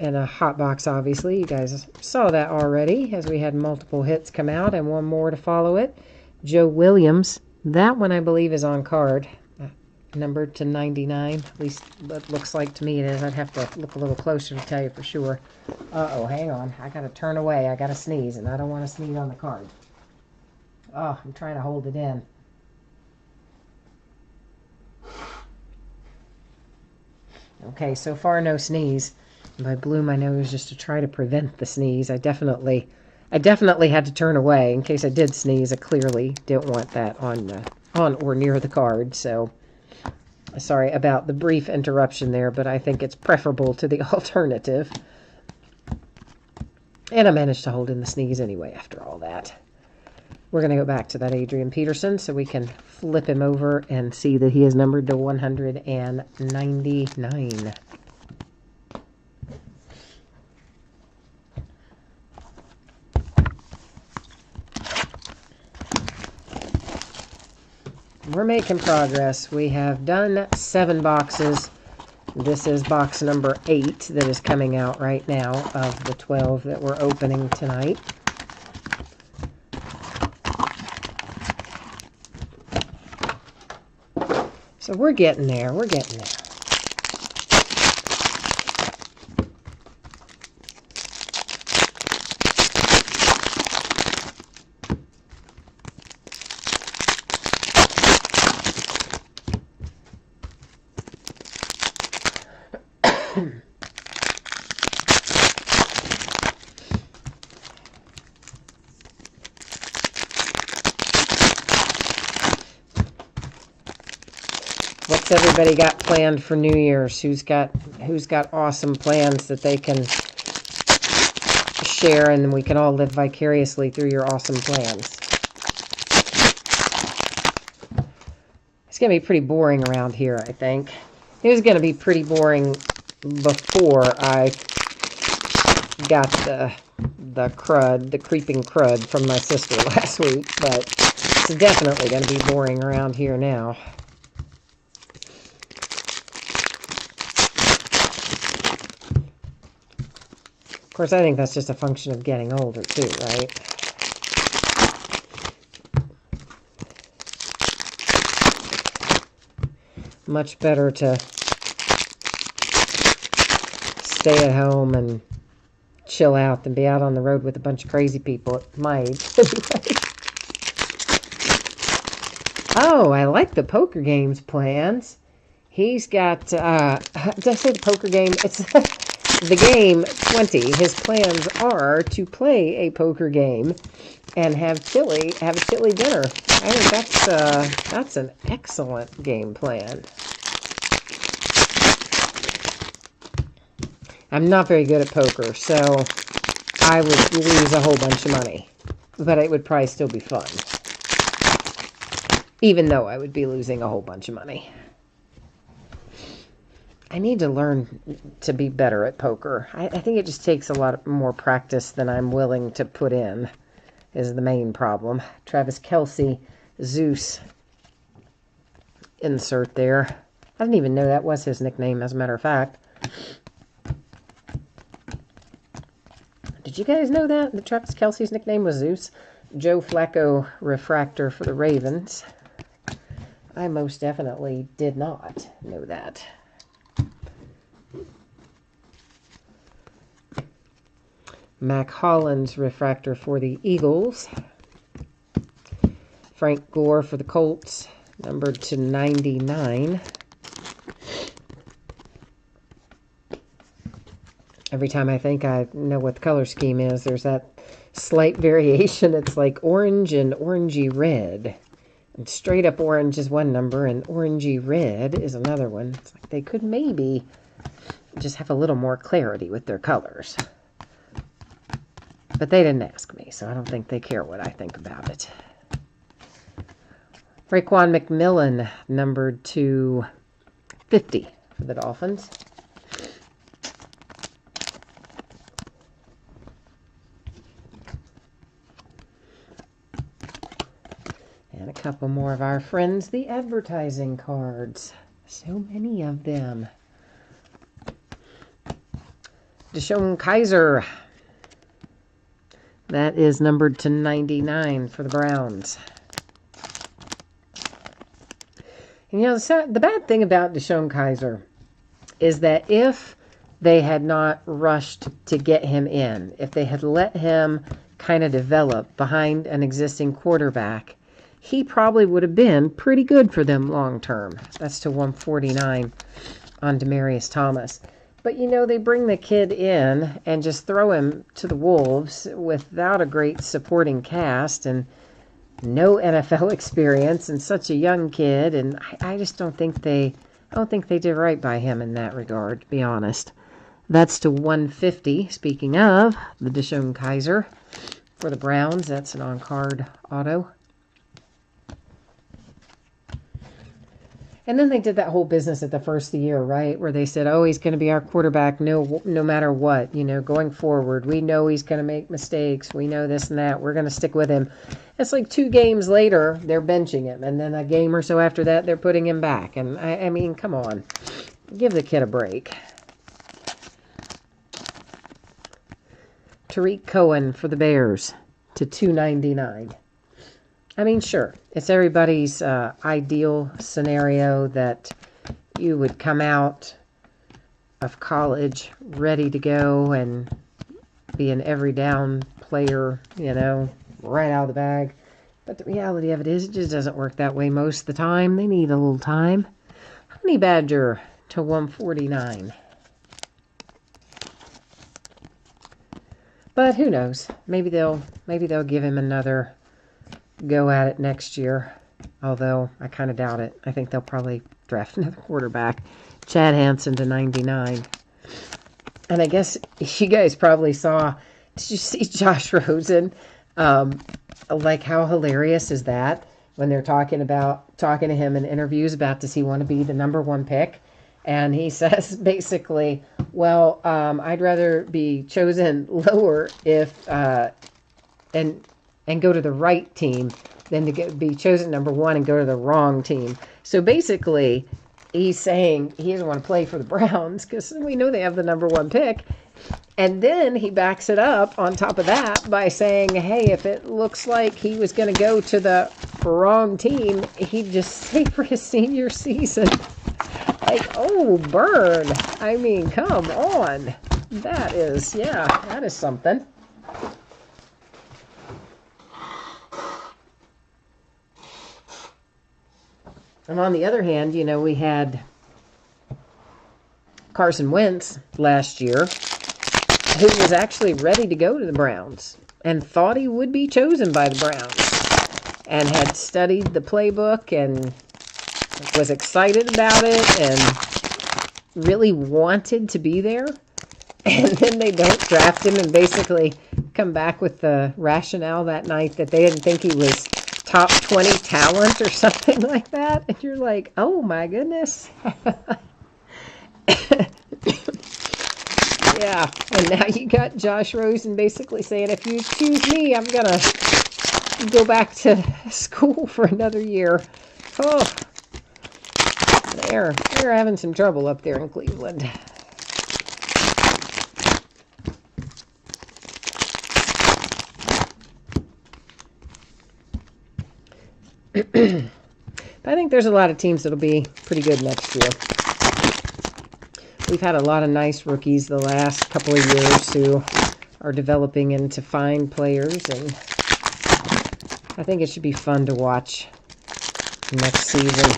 and a hot box, obviously. You guys saw that already as we had multiple hits come out and one more to follow it. Joe Williams. That one, I believe, is on card. Numbered to 99. At least it looks like to me it is. I'd have to look a little closer to tell you for sure. Uh-oh, hang on. I got to turn away. I got to sneeze, and I don't want to sneeze on the card. Oh, I'm trying to hold it in. Okay, so far no sneeze. I blew my nose just to try to prevent the sneeze. I definitely had to turn away in case I did sneeze. I clearly didn't want that on or near the card. So sorry about the brief interruption there, but I think it's preferable to the alternative. And I managed to hold in the sneeze anyway after all that. We're going to go back to that Adrian Peterson so we can flip him over and see that he is numbered to 199. We're making progress. We have done 7 boxes. This is box number 8 that is coming out right now of the 12 that we're opening tonight. So we're getting there. We're getting there. What's everybody got planned for New Year's? Who's got awesome plans that they can share, and we can all live vicariously through your awesome plans? It's going to be pretty boring around here, I think. It was going to be pretty boring before I got the creeping crud from my sister last week, but it's definitely going to be boring around here now. Of course, I think that's just a function of getting older, too, right? Much better to stay at home and chill out than be out on the road with a bunch of crazy people at my age. Oh, I like the poker games plans. He's got, did I say the poker game? It's the game 20. His plans are to play a poker game and have a chili dinner. I think that's an excellent game plan. I'm not very good at poker, so I would lose a whole bunch of money, but it would probably still be fun, even though I would be losing a whole bunch of money. I need to learn to be better at poker. I think it just takes a lot more practice than I'm willing to put in, is the main problem. Travis Kelce, Zeus, insert there. I didn't even know that was his nickname, as a matter of fact. Did you guys know that Travis Kelce's nickname was Zeus? Joe Flacco, refractor for the Ravens. I most definitely did not know that. Mac Hollins, refractor for the Eagles. Frank Gore for the Colts, numbered to 99. Every time I think I know what the color scheme is, there's that slight variation. It's like orange and orangey red. And straight up orange is one number, and orangey red is another one. It's like they could maybe just have a little more clarity with their colors. But they didn't ask me, so I don't think they care what I think about it. Raekwon McMillan, numbered to 50 for the Dolphins. And a couple more of our friends, the advertising cards. So many of them. Deshaun Kaiser. That is numbered to 99 for the Browns. And you know, the bad thing about Deshaun Kaiser is that if they had not rushed to get him in, if they had let him kind of develop behind an existing quarterback, he probably would have been pretty good for them long term. That's to 149 on Demaryius Thomas. But, you know, they bring the kid in and just throw him to the wolves without a great supporting cast and no NFL experience and such a young kid. And I just don't think they did right by him in that regard, to be honest. That's to 150. Speaking of the Deshaun Kaiser for the Browns, that's an on-card auto. And then they did that whole business at the first of the year, right? Where they said, oh, he's going to be our quarterback no matter what, you know, going forward. We know he's going to make mistakes. We know this and that. We're going to stick with him. It's like 2 games later, they're benching him. And then a game or so after that, they're putting him back. And I mean, come on. Give the kid a break. Tariq Cohen for the Bears to 299. I mean, sure, it's everybody's ideal scenario that you would come out of college ready to go and be an every down player, you know, right out of the bag. But the reality of it is it just doesn't work that way most of the time. They need a little time. Honey Badger to 149. But who knows? Maybe they'll give him another go at it next year, although I kind of doubt it. I think they'll probably draft another quarterback. Chad Hansen to 99. And I guess you guys probably saw, did you see Josh Rosen? Like, how hilarious is that when they're talking to him in interviews about, does he want to be the #1 pick? And he says basically, well, I'd rather be chosen lower if and go to the right team than to be chosen #1 and go to the wrong team. So basically, he's saying he doesn't want to play for the Browns because we know they have the #1 pick. And then he backs it up on top of that by saying, hey, if it looks like he was going to go to the wrong team, he'd just stay for his senior season. Like, oh, burn. I mean, come on. That is something. And on the other hand, we had Carson Wentz last year, who was actually ready to go to the Browns and thought he would be chosen by the Browns and had studied the playbook and was excited about it and really wanted to be there. And then they don't draft him and basically come back with the rationale that night that they didn't think he was top 20 talent or something like that. And you're like, oh my goodness. Yeah, and now you got Josh Rosen basically saying, if you choose me, I'm going to go back to school for another year. Oh, they're having some trouble up there in Cleveland. But I think there's a lot of teams that'll be pretty good next year. We've had a lot of nice rookies the last couple of years who are developing into fine players, and I think it should be fun to watch next season.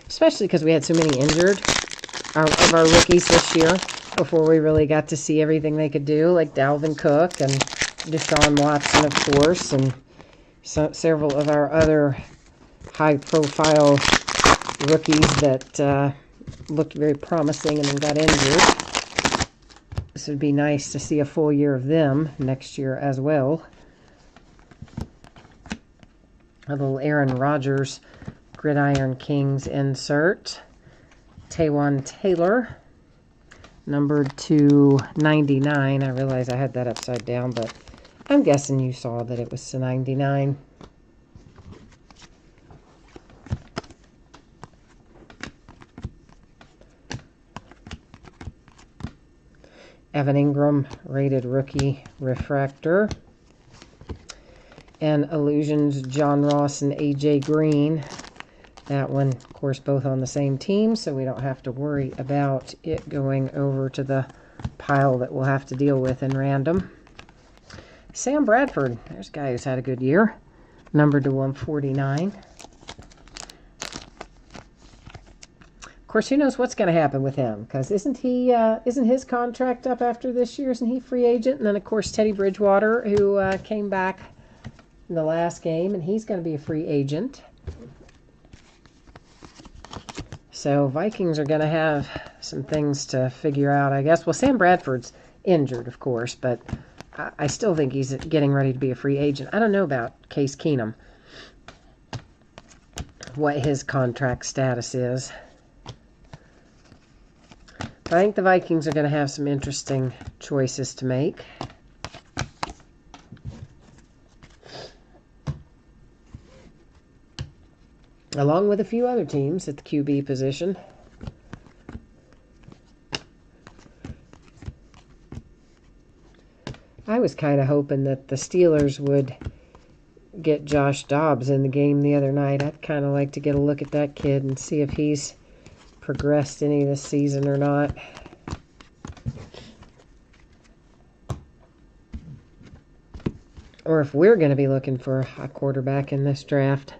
Especially because we had so many injured of our rookies this year before we really got to see everything they could do, like Dalvin Cook and Deshaun Watson, of course, and several of our other high-profile rookies that looked very promising and then got injured. This would be nice to see a full year of them next year as well. A little Aaron Rodgers Gridiron Kings insert. Taywan Taylor, numbered to 99. I realize I had that upside down, but I'm guessing you saw that it was to 99. Evan Ingram, rated rookie refractor. And Illusions, John Ross and AJ Green. That one, of course, both on the same team, so we don't have to worry about it going over to the pile that we'll have to deal with in random. Sam Bradford, there's a guy who's had a good year, numbered to 149. Of course, who knows what's going to happen with him, because isn't his contract up after this year? Isn't he free agent? And then, of course, Teddy Bridgewater, who came back in the last game, and he's going to be a free agent. So Vikings are going to have some things to figure out, I guess. Well, Sam Bradford's injured, of course, but I still think he's getting ready to be a free agent. I don't know about Case Keenum, what his contract status is. But I think the Vikings are going to have some interesting choices to make. Along with a few other teams at the QB position. I was kind of hoping that the Steelers would get Josh Dobbs in the game the other night. I'd kind of like to get a look at that kid and see if he's progressed any this season or not. Or if we're going to be looking for a quarterback in this draft.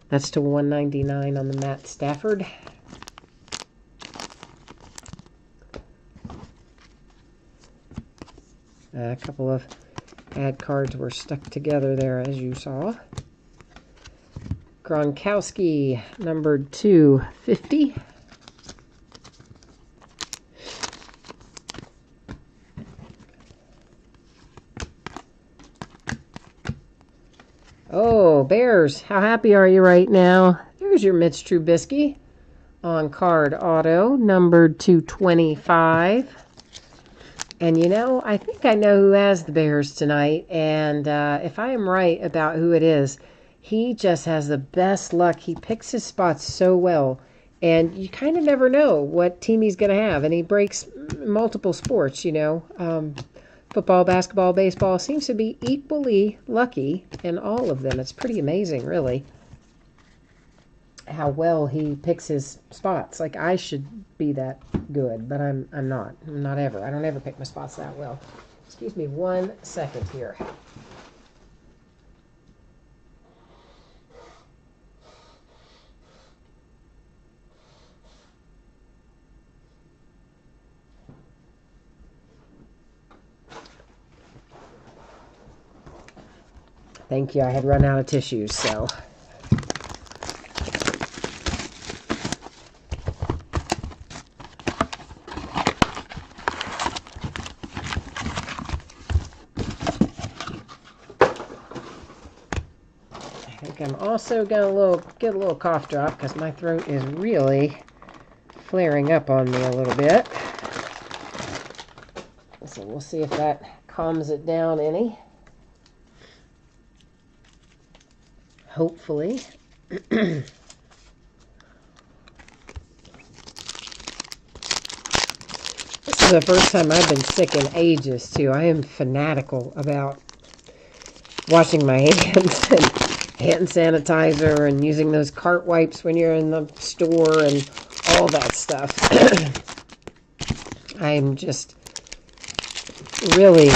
That's to 199 on the Matt A couple of ad cards were stuck together there, as you saw. Gronkowski, numbered 250. Oh, Bears, how happy are you right now? There's your Mitch Trubisky on card auto, numbered 225. And you know, I think I know who has the Bears tonight. And if I am right about who it is, he just has the best luck. He picks his spots so well. And you kind of never know what team he's going to have. And he breaks multiple sports, you know. Football, basketball, baseball, seems to be equally lucky in all of them. It's pretty amazing, really, how well he picks his spots. Like, I should be that good, but I'm not. I'm not ever. I don't ever pick my spots that well. Excuse me 1 second here. Thank you. I had run out of tissues, so. I think I'm also going to get a little cough drop because my throat is really flaring up on me a little bit. So we'll see if that calms it down any. Hopefully. This is the first time I've been sick in ages, too. I am fanatical about washing my hands and hand sanitizer and using those cart wipes when you're in the store and all that stuff. I'm just really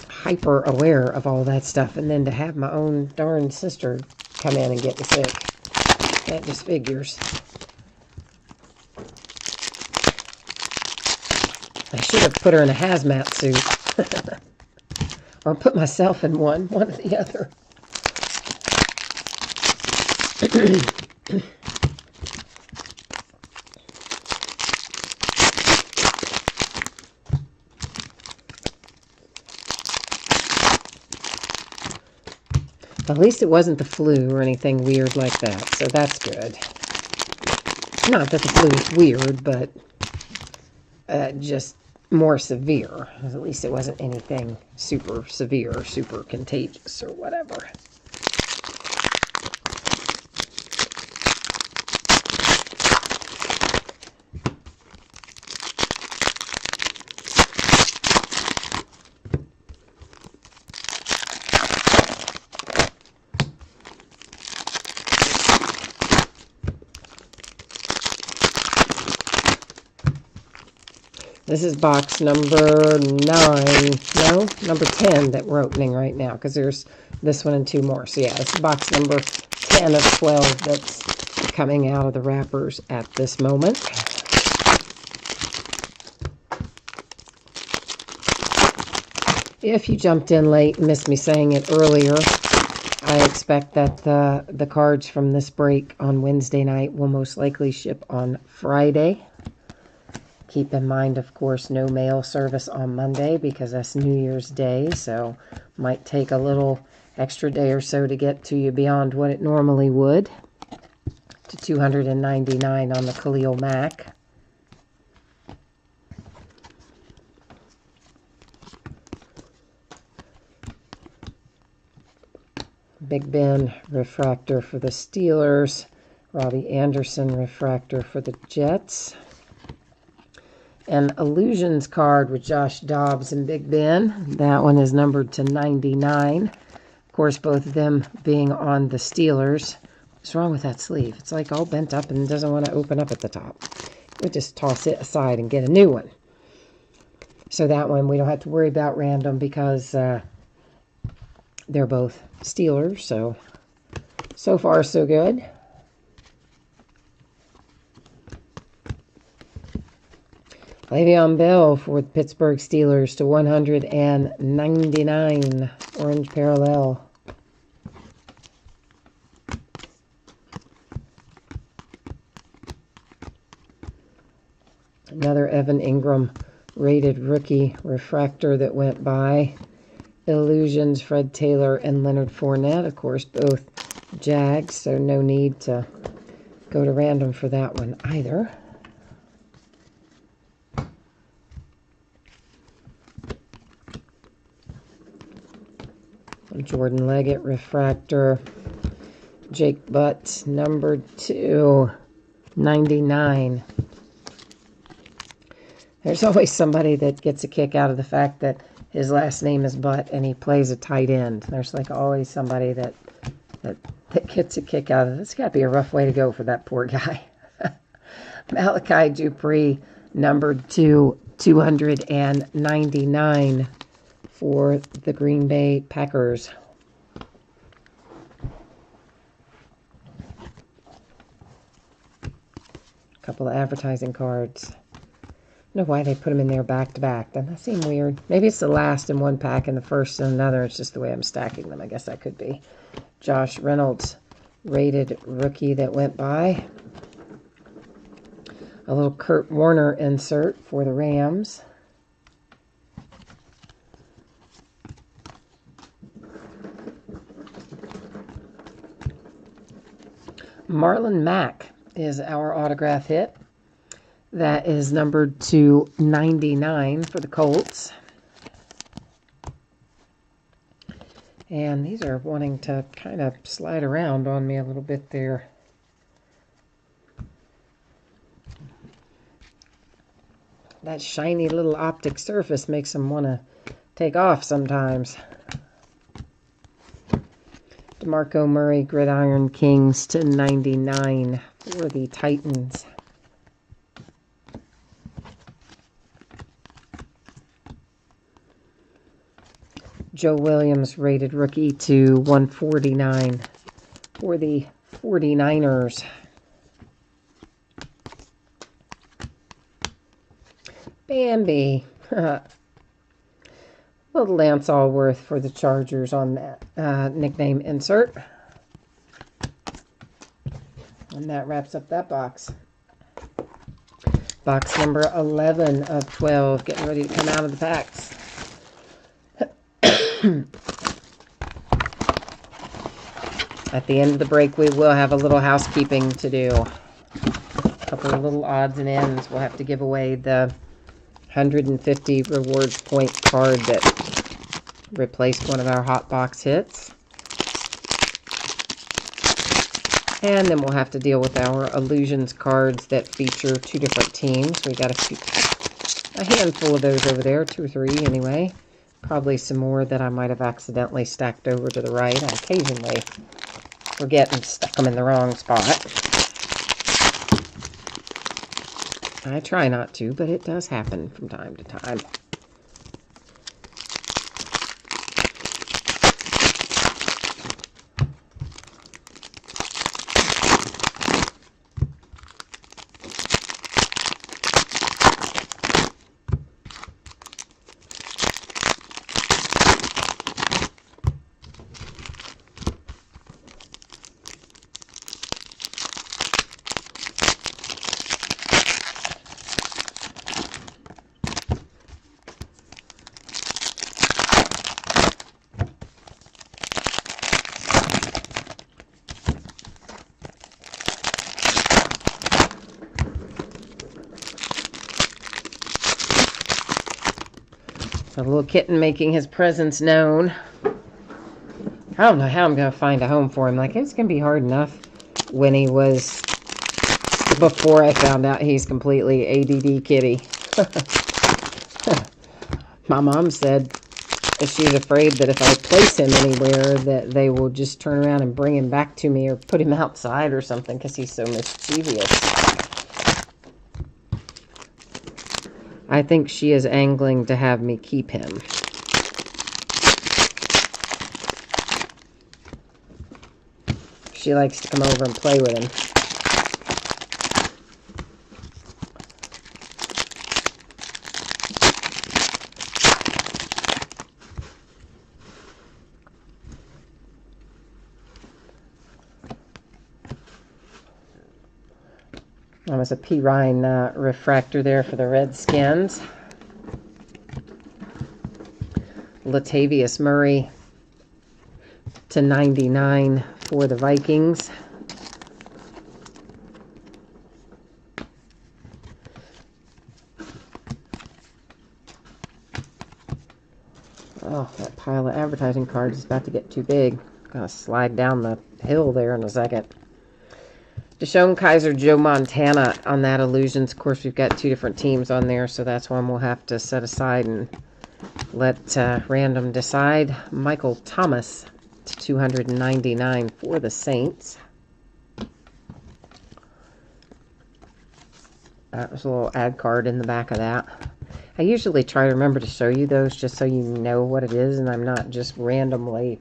hyper aware of all that stuff, and then to have my own darn sister come in and get me sick, that just figures. I should have put her in a hazmat suit or put myself in one or the other. At least it wasn't the flu or anything weird like that, so that's good. Not that the flu is weird, but just more severe. At least it wasn't anything super severe or super contagious or whatever. This is box number 9, no, number 10 that we're opening right now, because there's this one and 2 more. So yeah, it's box number 10 of 12 that's coming out of the wrappers at this moment. If you jumped in late and missed me saying it earlier, I expect that the cards from this break on Wednesday night will most likely ship on Friday. Keep in mind, of course, no mail service on Monday because that's New Year's Day, so might take a little extra day or so to get to you beyond what it normally would, to $299 on the Khalil Mack. Big Ben refractor for the Steelers. Robbie Anderson refractor for the Jets. An Illusions card with Josh Dobbs and Big Ben. That one is numbered to 99. Of course, both of them being on the Steelers. What's wrong with that sleeve? It's like all bent up and doesn't want to open up at the top. We'll just toss it aside and get a new one. So that one we don't have to worry about random because they're both Steelers. So far, so good. Le'Veon Bell for the Pittsburgh Steelers to 199. Orange parallel. Another Evan Ingram rated rookie refractor that went by. Illusions, Fred Taylor and Leonard Fournette. Of course, both Jags, so no need to go to random for that one either. Jordan Leggett refractor. Jake Butt, number 299. There's always somebody that gets a kick out of the fact that his last name is Butt and he plays a tight end. There's like always somebody that gets a kick out of it. It's got to be a rough way to go for that poor guy. Malachi Dupree, number 299 for the Green Bay Packers. Couple of advertising cards. I don't know why they put them in there back to back. Doesn't that seem weird? Maybe it's the last in one pack and the first in another. It's just the way I'm stacking them. I guess that could be. Josh Reynolds, rated rookie that went by. A little Kurt Warner insert for the Rams. Marlon Mack is our autograph hit. That is numbered to 99 for the Colts. And these are wanting to kind of slide around on me a little bit there. That shiny little optic surface makes them want to take off sometimes. DeMarco Murray, Gridiron Kings to 99 for the Titans. Joe Williams, rated rookie to 149 for the 49ers. Bambi. Little Lance Allworth for the Chargers on that nickname insert. And that wraps up that box. Box number 11 of 12. Getting ready to come out of the packs. At the end of the break, we will have a little housekeeping to do. A couple of little odds and ends. We'll have to give away the 150 rewards point card that replaced one of our hot box hits. And then we'll have to deal with our illusions cards that feature two different teams. We got a handful of those over there, 2 or 3 anyway. Probably some more that I might have accidentally stacked over to the right. I occasionally forget and stuck them in the wrong spot. I try not to, but it does happen from time to time. A little kitten making his presence known. I don't know how I'm going to find a home for him. Like, it's going to be hard enough when he was, before I found out he's completely ADD kitty. My mom said that she's afraid that if I place him anywhere that they will just turn around and bring him back to me or put him outside or something because he's so mischievous. I think she is angling to have me keep him. She likes to come over and play with him. That was a P. Ryan refractor there for the Redskins. Latavius Murray /99 for the Vikings. Oh, that pile of advertising cards is about to get too big. Gonna slide down the hill there in a second. Deshaun Kaiser, Joe Montana on that Illusions. Of course, we've got two different teams on there, so that's one we'll have to set aside and let random decide. Michael Thomas /299 for the Saints. That was a little ad card in the back of that. I usually try to remember to show you those just so you know what it is and I'm not just randomly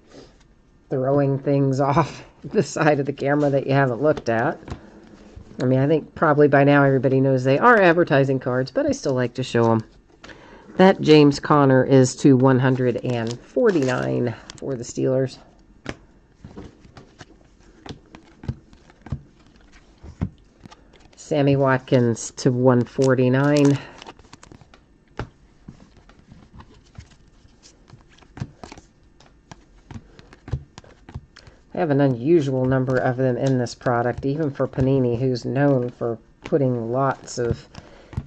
throwing things off the side of the camera that you haven't looked at. I mean, I think probably by now everybody knows they are advertising cards, but I still like to show them. That James Conner is /149 for the Steelers. Sammy Watkins /149. I have an unusual number of them in this product, even for Panini, who's known for putting lots of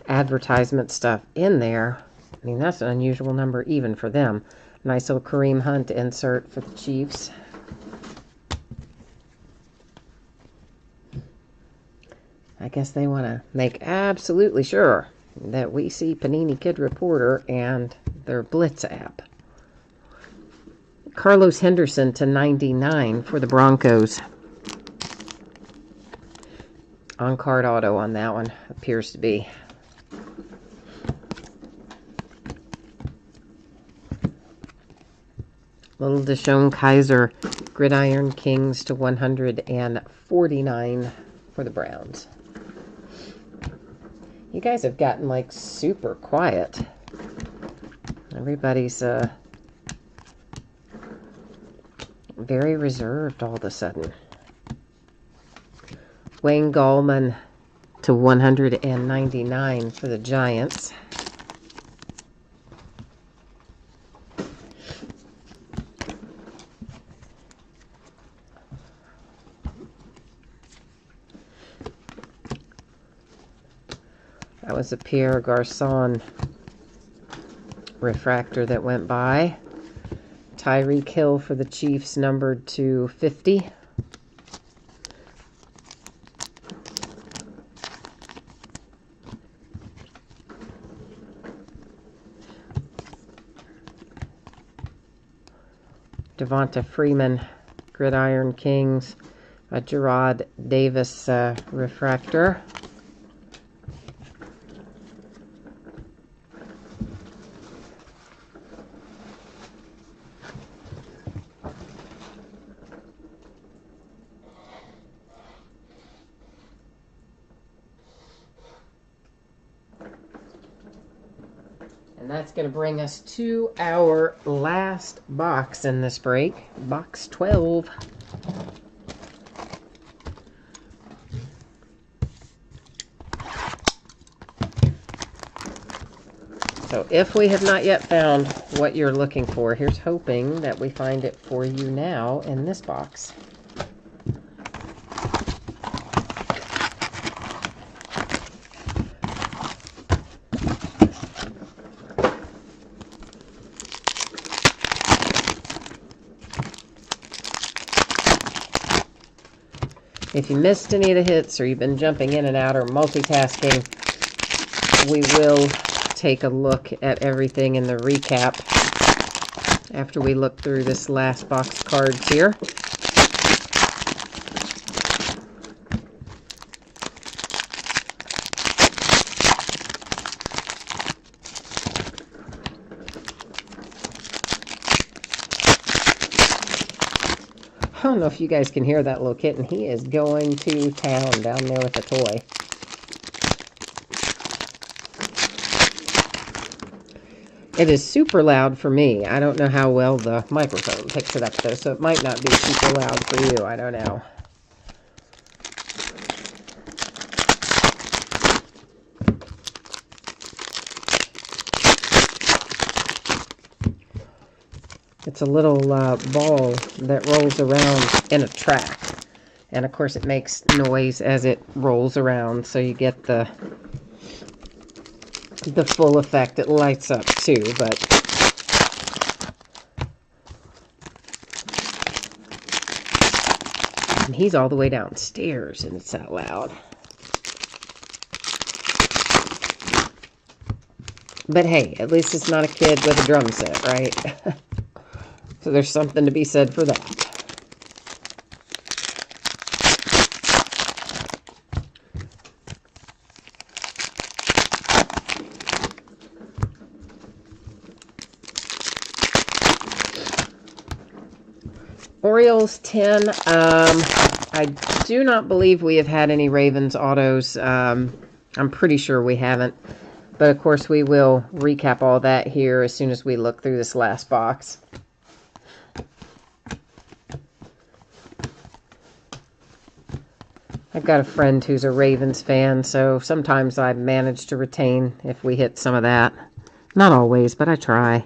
advertisement stuff in there. I mean, that's an unusual number even for them. Nice little Kareem Hunt insert for the Chiefs. I guess they want to make absolutely sure that we see Panini Kid Reporter and their Blitz app. Carlos Henderson /99 for the Broncos. On-card auto on that one, appears to be. Little Deshaun Kaiser, Gridiron Kings /149 for the Browns. You guys have gotten like super quiet. Everybody's very reserved all of a sudden. Wayne Gallman /199 for the Giants. That was a Pierre Garçon refractor that went by. Tyreek Hill for the Chiefs, numbered /50. Devonta Freeman, Gridiron Kings, a Gerard Davis refractor. And that's going to bring us to our last box in this break, box 12. So if we have not yet found what you're looking for, here's hoping that we find it for you now in this box. If you missed any of the hits or you've been jumping in and out or multitasking, we will take a look at everything in the recap after we look through this last box of cards here. I don't know if you guys can hear that little kitten. He is going to town down there with a toy. It is super loud for me. I don't know how well the microphone picks it up though, so it might not be super loud for you. I don't know. It's a little ball that rolls around in a track. And, of course, it makes noise as it rolls around, so you get the full effect. It lights up, too, but and he's all the way downstairs, and it's that loud. But hey, at least it's not a kid with a drum set, right? So there's something to be said for that. Orioles 10. I do not believe we have had any Ravens autos. I'm pretty sure we haven't. But, of course, we will recap all that here as soon as we look through this last box. I've got a friend who's a Ravens fan, so sometimes I manage to retain if we hit some of that. Not always, but I try.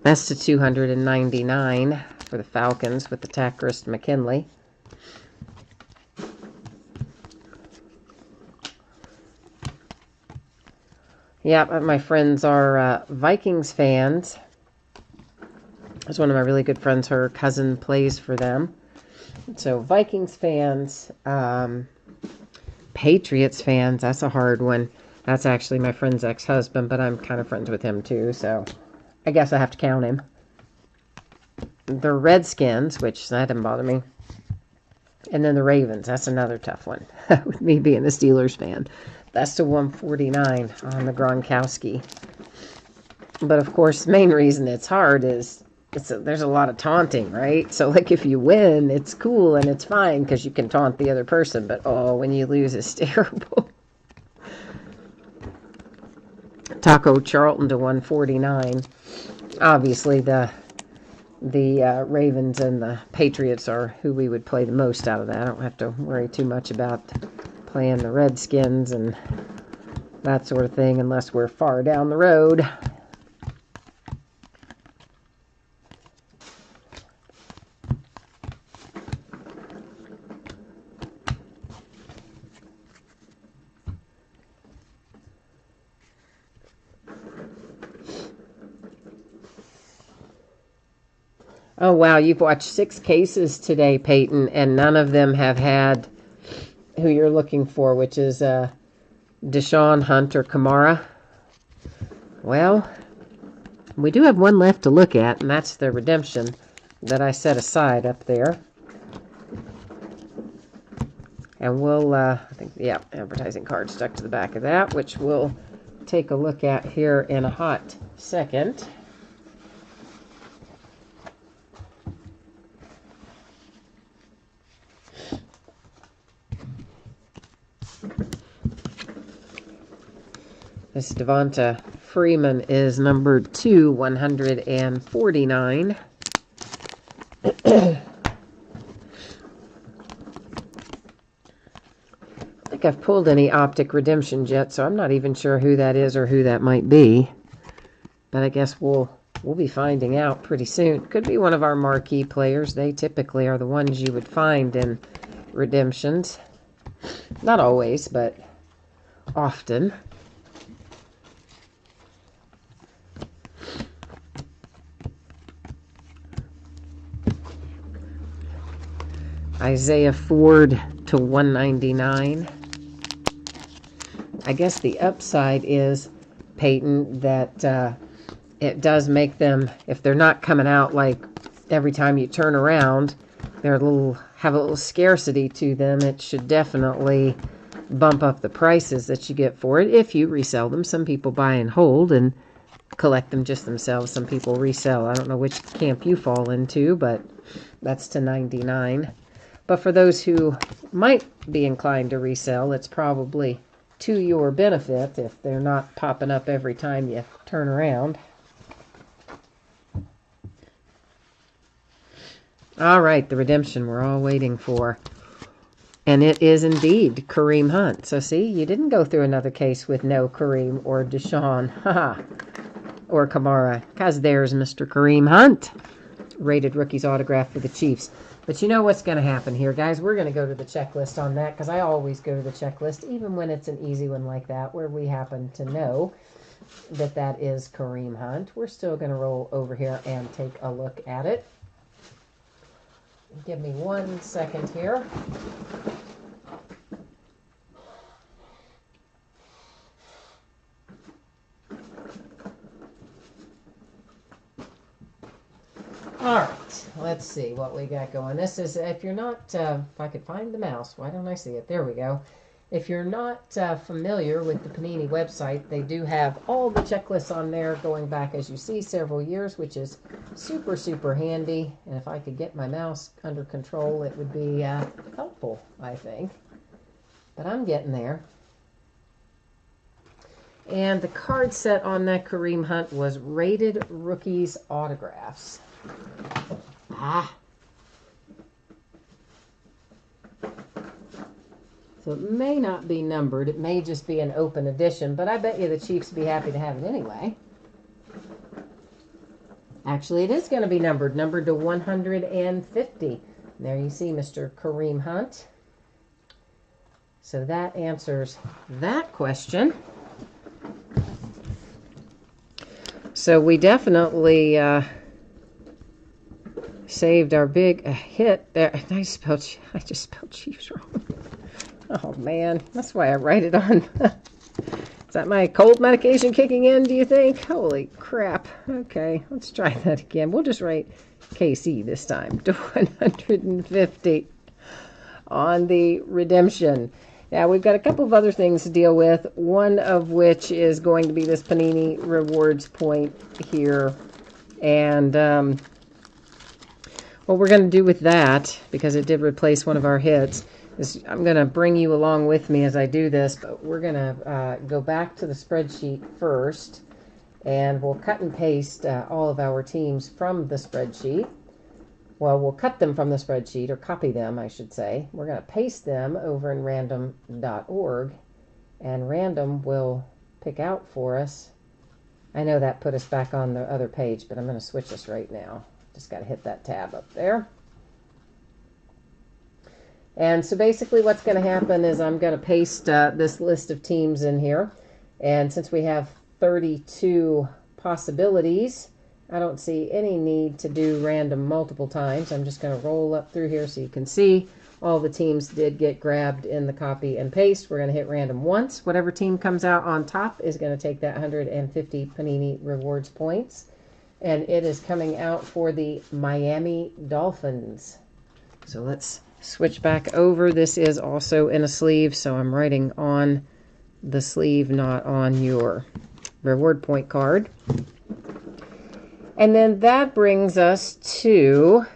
Best of 299 for the Falcons with the Tackrist McKinley. Yeah, my friends are Vikings fans. There's one of my really good friends, her cousin plays for them. So Vikings fans, Patriots fans, that's a hard one. That's actually my friend's ex-husband, but I'm kind of friends with him too, so I guess I have to count him. The Redskins, which that didn't bother me. And then the Ravens, that's another tough one, with me being a Steelers fan. That's to 149 on the Gronkowski. But, of course, the main reason it's hard is there's a lot of taunting, right? So, like, if you win, it's cool and it's fine because you can taunt the other person. But, oh, when you lose, it's terrible. Taco Charlton to 149. Obviously, the Ravens and the Patriots are who we would play the most out of that. I don't have to worry too much about playing the Redskins and that sort of thing unless we're far down the road. Oh, wow, you've watched 6 cases today, Peyton, and none of them have had who you're looking for, which is Deshaun, Hunt, or Kamara. Well, we do have one left to look at, and that's the redemption that I set aside up there. And we'll, I think, yeah, advertising card stuck to the back of that, which we'll take a look at here in a hot second. This Devonta Freeman is number 2, 149. I think I've pulled any optic redemptions yet, so I'm not even sure who that is or who that might be. But I guess we'll be finding out pretty soon. Could be one of our marquee players. They typically are the ones you would find in redemptions. Not always, but often. Isaiah Ford to 199. I guess the upside is, Peyton, that it does make them, if they're not coming out like every time you turn around, have a little scarcity to them. It should definitely bump up the prices that you get for it if you resell them. Some people buy and hold and collect them just themselves. Some people resell. I don't know which camp you fall into, but that's to 99. But for those who might be inclined to resell, it's probably to your benefit if they're not popping up every time you turn around. All right, the redemption we're all waiting for. And it is indeed Kareem Hunt. So see, you didn't go through another case with no Kareem or Deshaun or Kamara, because there's Mr. Kareem Hunt. rated rookies autograph for the Chiefs. But you know what's going to happen here, guys. We're going to go to the checklist on that because I always go to the checklist, even when it's an easy one like that where we happen to know that that is Kareem Hunt. We're still going to roll over here and take a look at it. Give me 1 second here. All right, let's see what we got going. This is, if you're not, if I could find the mouse, why don't I see it? There we go. If you're not familiar with the Panini website, they do have all the checklists on there going back, as you see, several years, which is super, super handy. And if I could get my mouse under control, it would be helpful, I think. But I'm getting there. And the card set on that Kareem Hunt was rated rookies autographs. So it may not be numbered. It may just be an open edition, but I bet you the Chiefs would be happy to have it anyway. Actually, it is going to be numbered to 150. There you see Mr. Kareem Hunt. So that answers that question. So we definitely saved our big hit there. I just spelled Chiefs wrong. Oh man, that's why I write it on. Is that my cold medication kicking in, do you think? Holy crap. Okay, let's try that again. We'll just write KC this time to 150 on the redemption. Now, we've got a couple of other things to deal with, one of which is going to be this Panini Rewards point here. And what we're going to do with that, because it did replace one of our hits, is I'm going to bring you along with me as I do this, but we're going to go back to the spreadsheet first, and we'll cut and paste all of our teams from the spreadsheet. Well, we'll cut them from the spreadsheet, or copy them, I should say. We're going to paste them over in random.org, and Random will pick out for us. I know that put us back on the other page, but I'm going to switch us right now. Just got to hit that tab up there. And so basically what's going to happen is I'm going to paste this list of teams in here. And since we have 32 possibilities, I don't see any need to do random multiple times. I'm just going to roll up through here so you can see all the teams did get grabbed in the copy and paste. We're going to hit random once. Whatever team comes out on top is going to take that 150 Panini Rewards points. And it is coming out for the Miami Dolphins. So let's switch back over. This is also in a sleeve, so I'm writing on the sleeve, not on your reward point card. And then that brings us to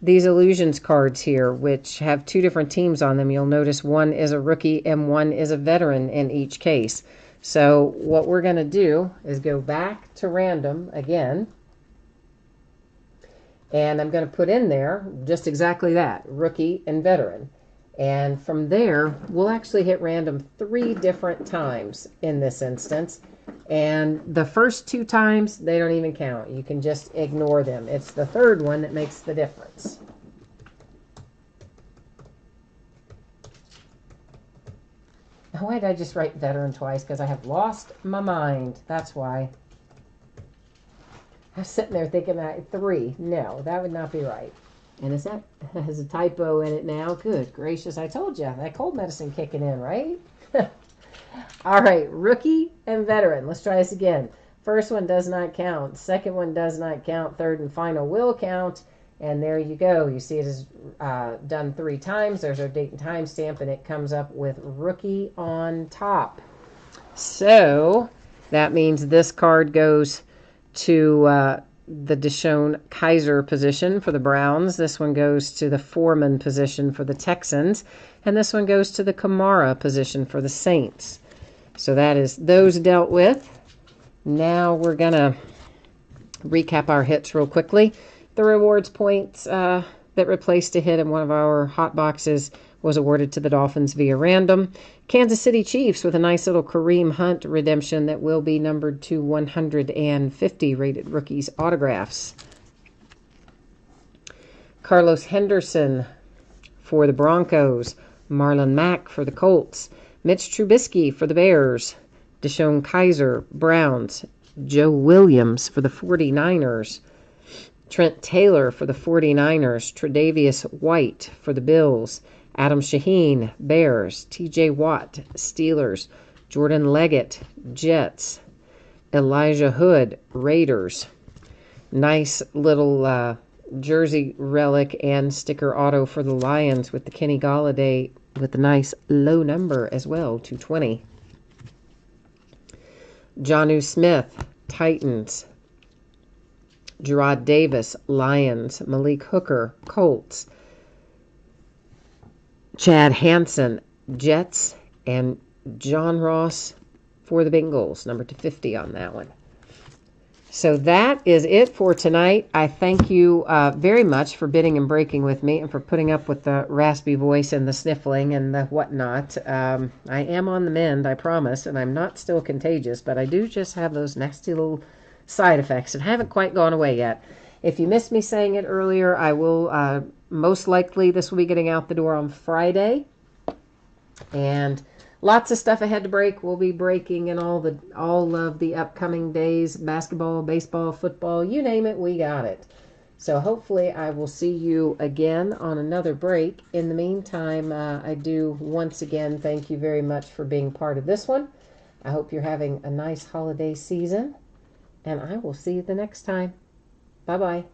these Illusions cards here, which have two different teams on them. You'll notice one is a rookie and one is a veteran in each case. So what we're going to do is go back to Random again. And I'm going to put in there just exactly that, rookie and veteran. And from there, we'll actually hit random 3 different times in this instance. And the first 2 times, they don't even count. You can just ignore them. It's the third one that makes the difference. Why did I just write veteran twice? Because I have lost my mind. That's why. I was sitting there thinking that 3. No, that would not be right. And is that has a typo in it now? Good gracious, I told you. That cold medicine kicking in, right? All right, rookie and veteran. Let's try this again. First one does not count. Second one does not count. Third and final will count. And there you go. You see it is done 3 times. There's our date and time stamp, and it comes up with rookie on top. So that means this card goes to the Deshaun Kaiser position for the Browns. This one goes to the Foreman position for the Texans. And this one goes to the Kamara position for the Saints. So that is those dealt with. Now we're going to recap our hits real quickly. The rewards points that replaced a hit in one of our hot boxes was awarded to the Dolphins via random. Kansas City Chiefs with a nice little Kareem Hunt redemption that will be numbered to 150 rated rookies autographs. Carlos Henderson for the Broncos. Marlon Mack for the Colts. Mitch Trubisky for the Bears. Deshaun Kaiser, Browns. Joe Williams for the 49ers. Trent Taylor for the 49ers. Tre'Davious White for the Bills. Adam Shaheen, Bears. T.J. Watt, Steelers. Jordan Leggett, Jets. Elijah Hood, Raiders. Nice little jersey relic and sticker auto for the Lions with the Kenny Golladay with a nice low number as well, 220. Jonnu Smith, Titans. Gerard Davis, Lions. Malik Hooker, Colts. Chad Hansen, Jets. And John Ross for the Bengals, number 250 on that one. So that is it for tonight. I thank you very much for bidding and breaking with me and for putting up with the raspy voice and the sniffling and the whatnot. I am on the mend, I promise, and I'm not still contagious, but I do just have those nasty little side effects that haven't quite gone away yet. If you missed me saying it earlier, I will most likely this will be getting out the door on Friday. And lots of stuff ahead to break. We'll be breaking in all of the upcoming days. Basketball, baseball, football, you name it, we got it. So hopefully I will see you again on another break. In the meantime, I do once again thank you very much for being part of this one. I hope you're having a nice holiday season. And I will see you the next time. Bye-bye.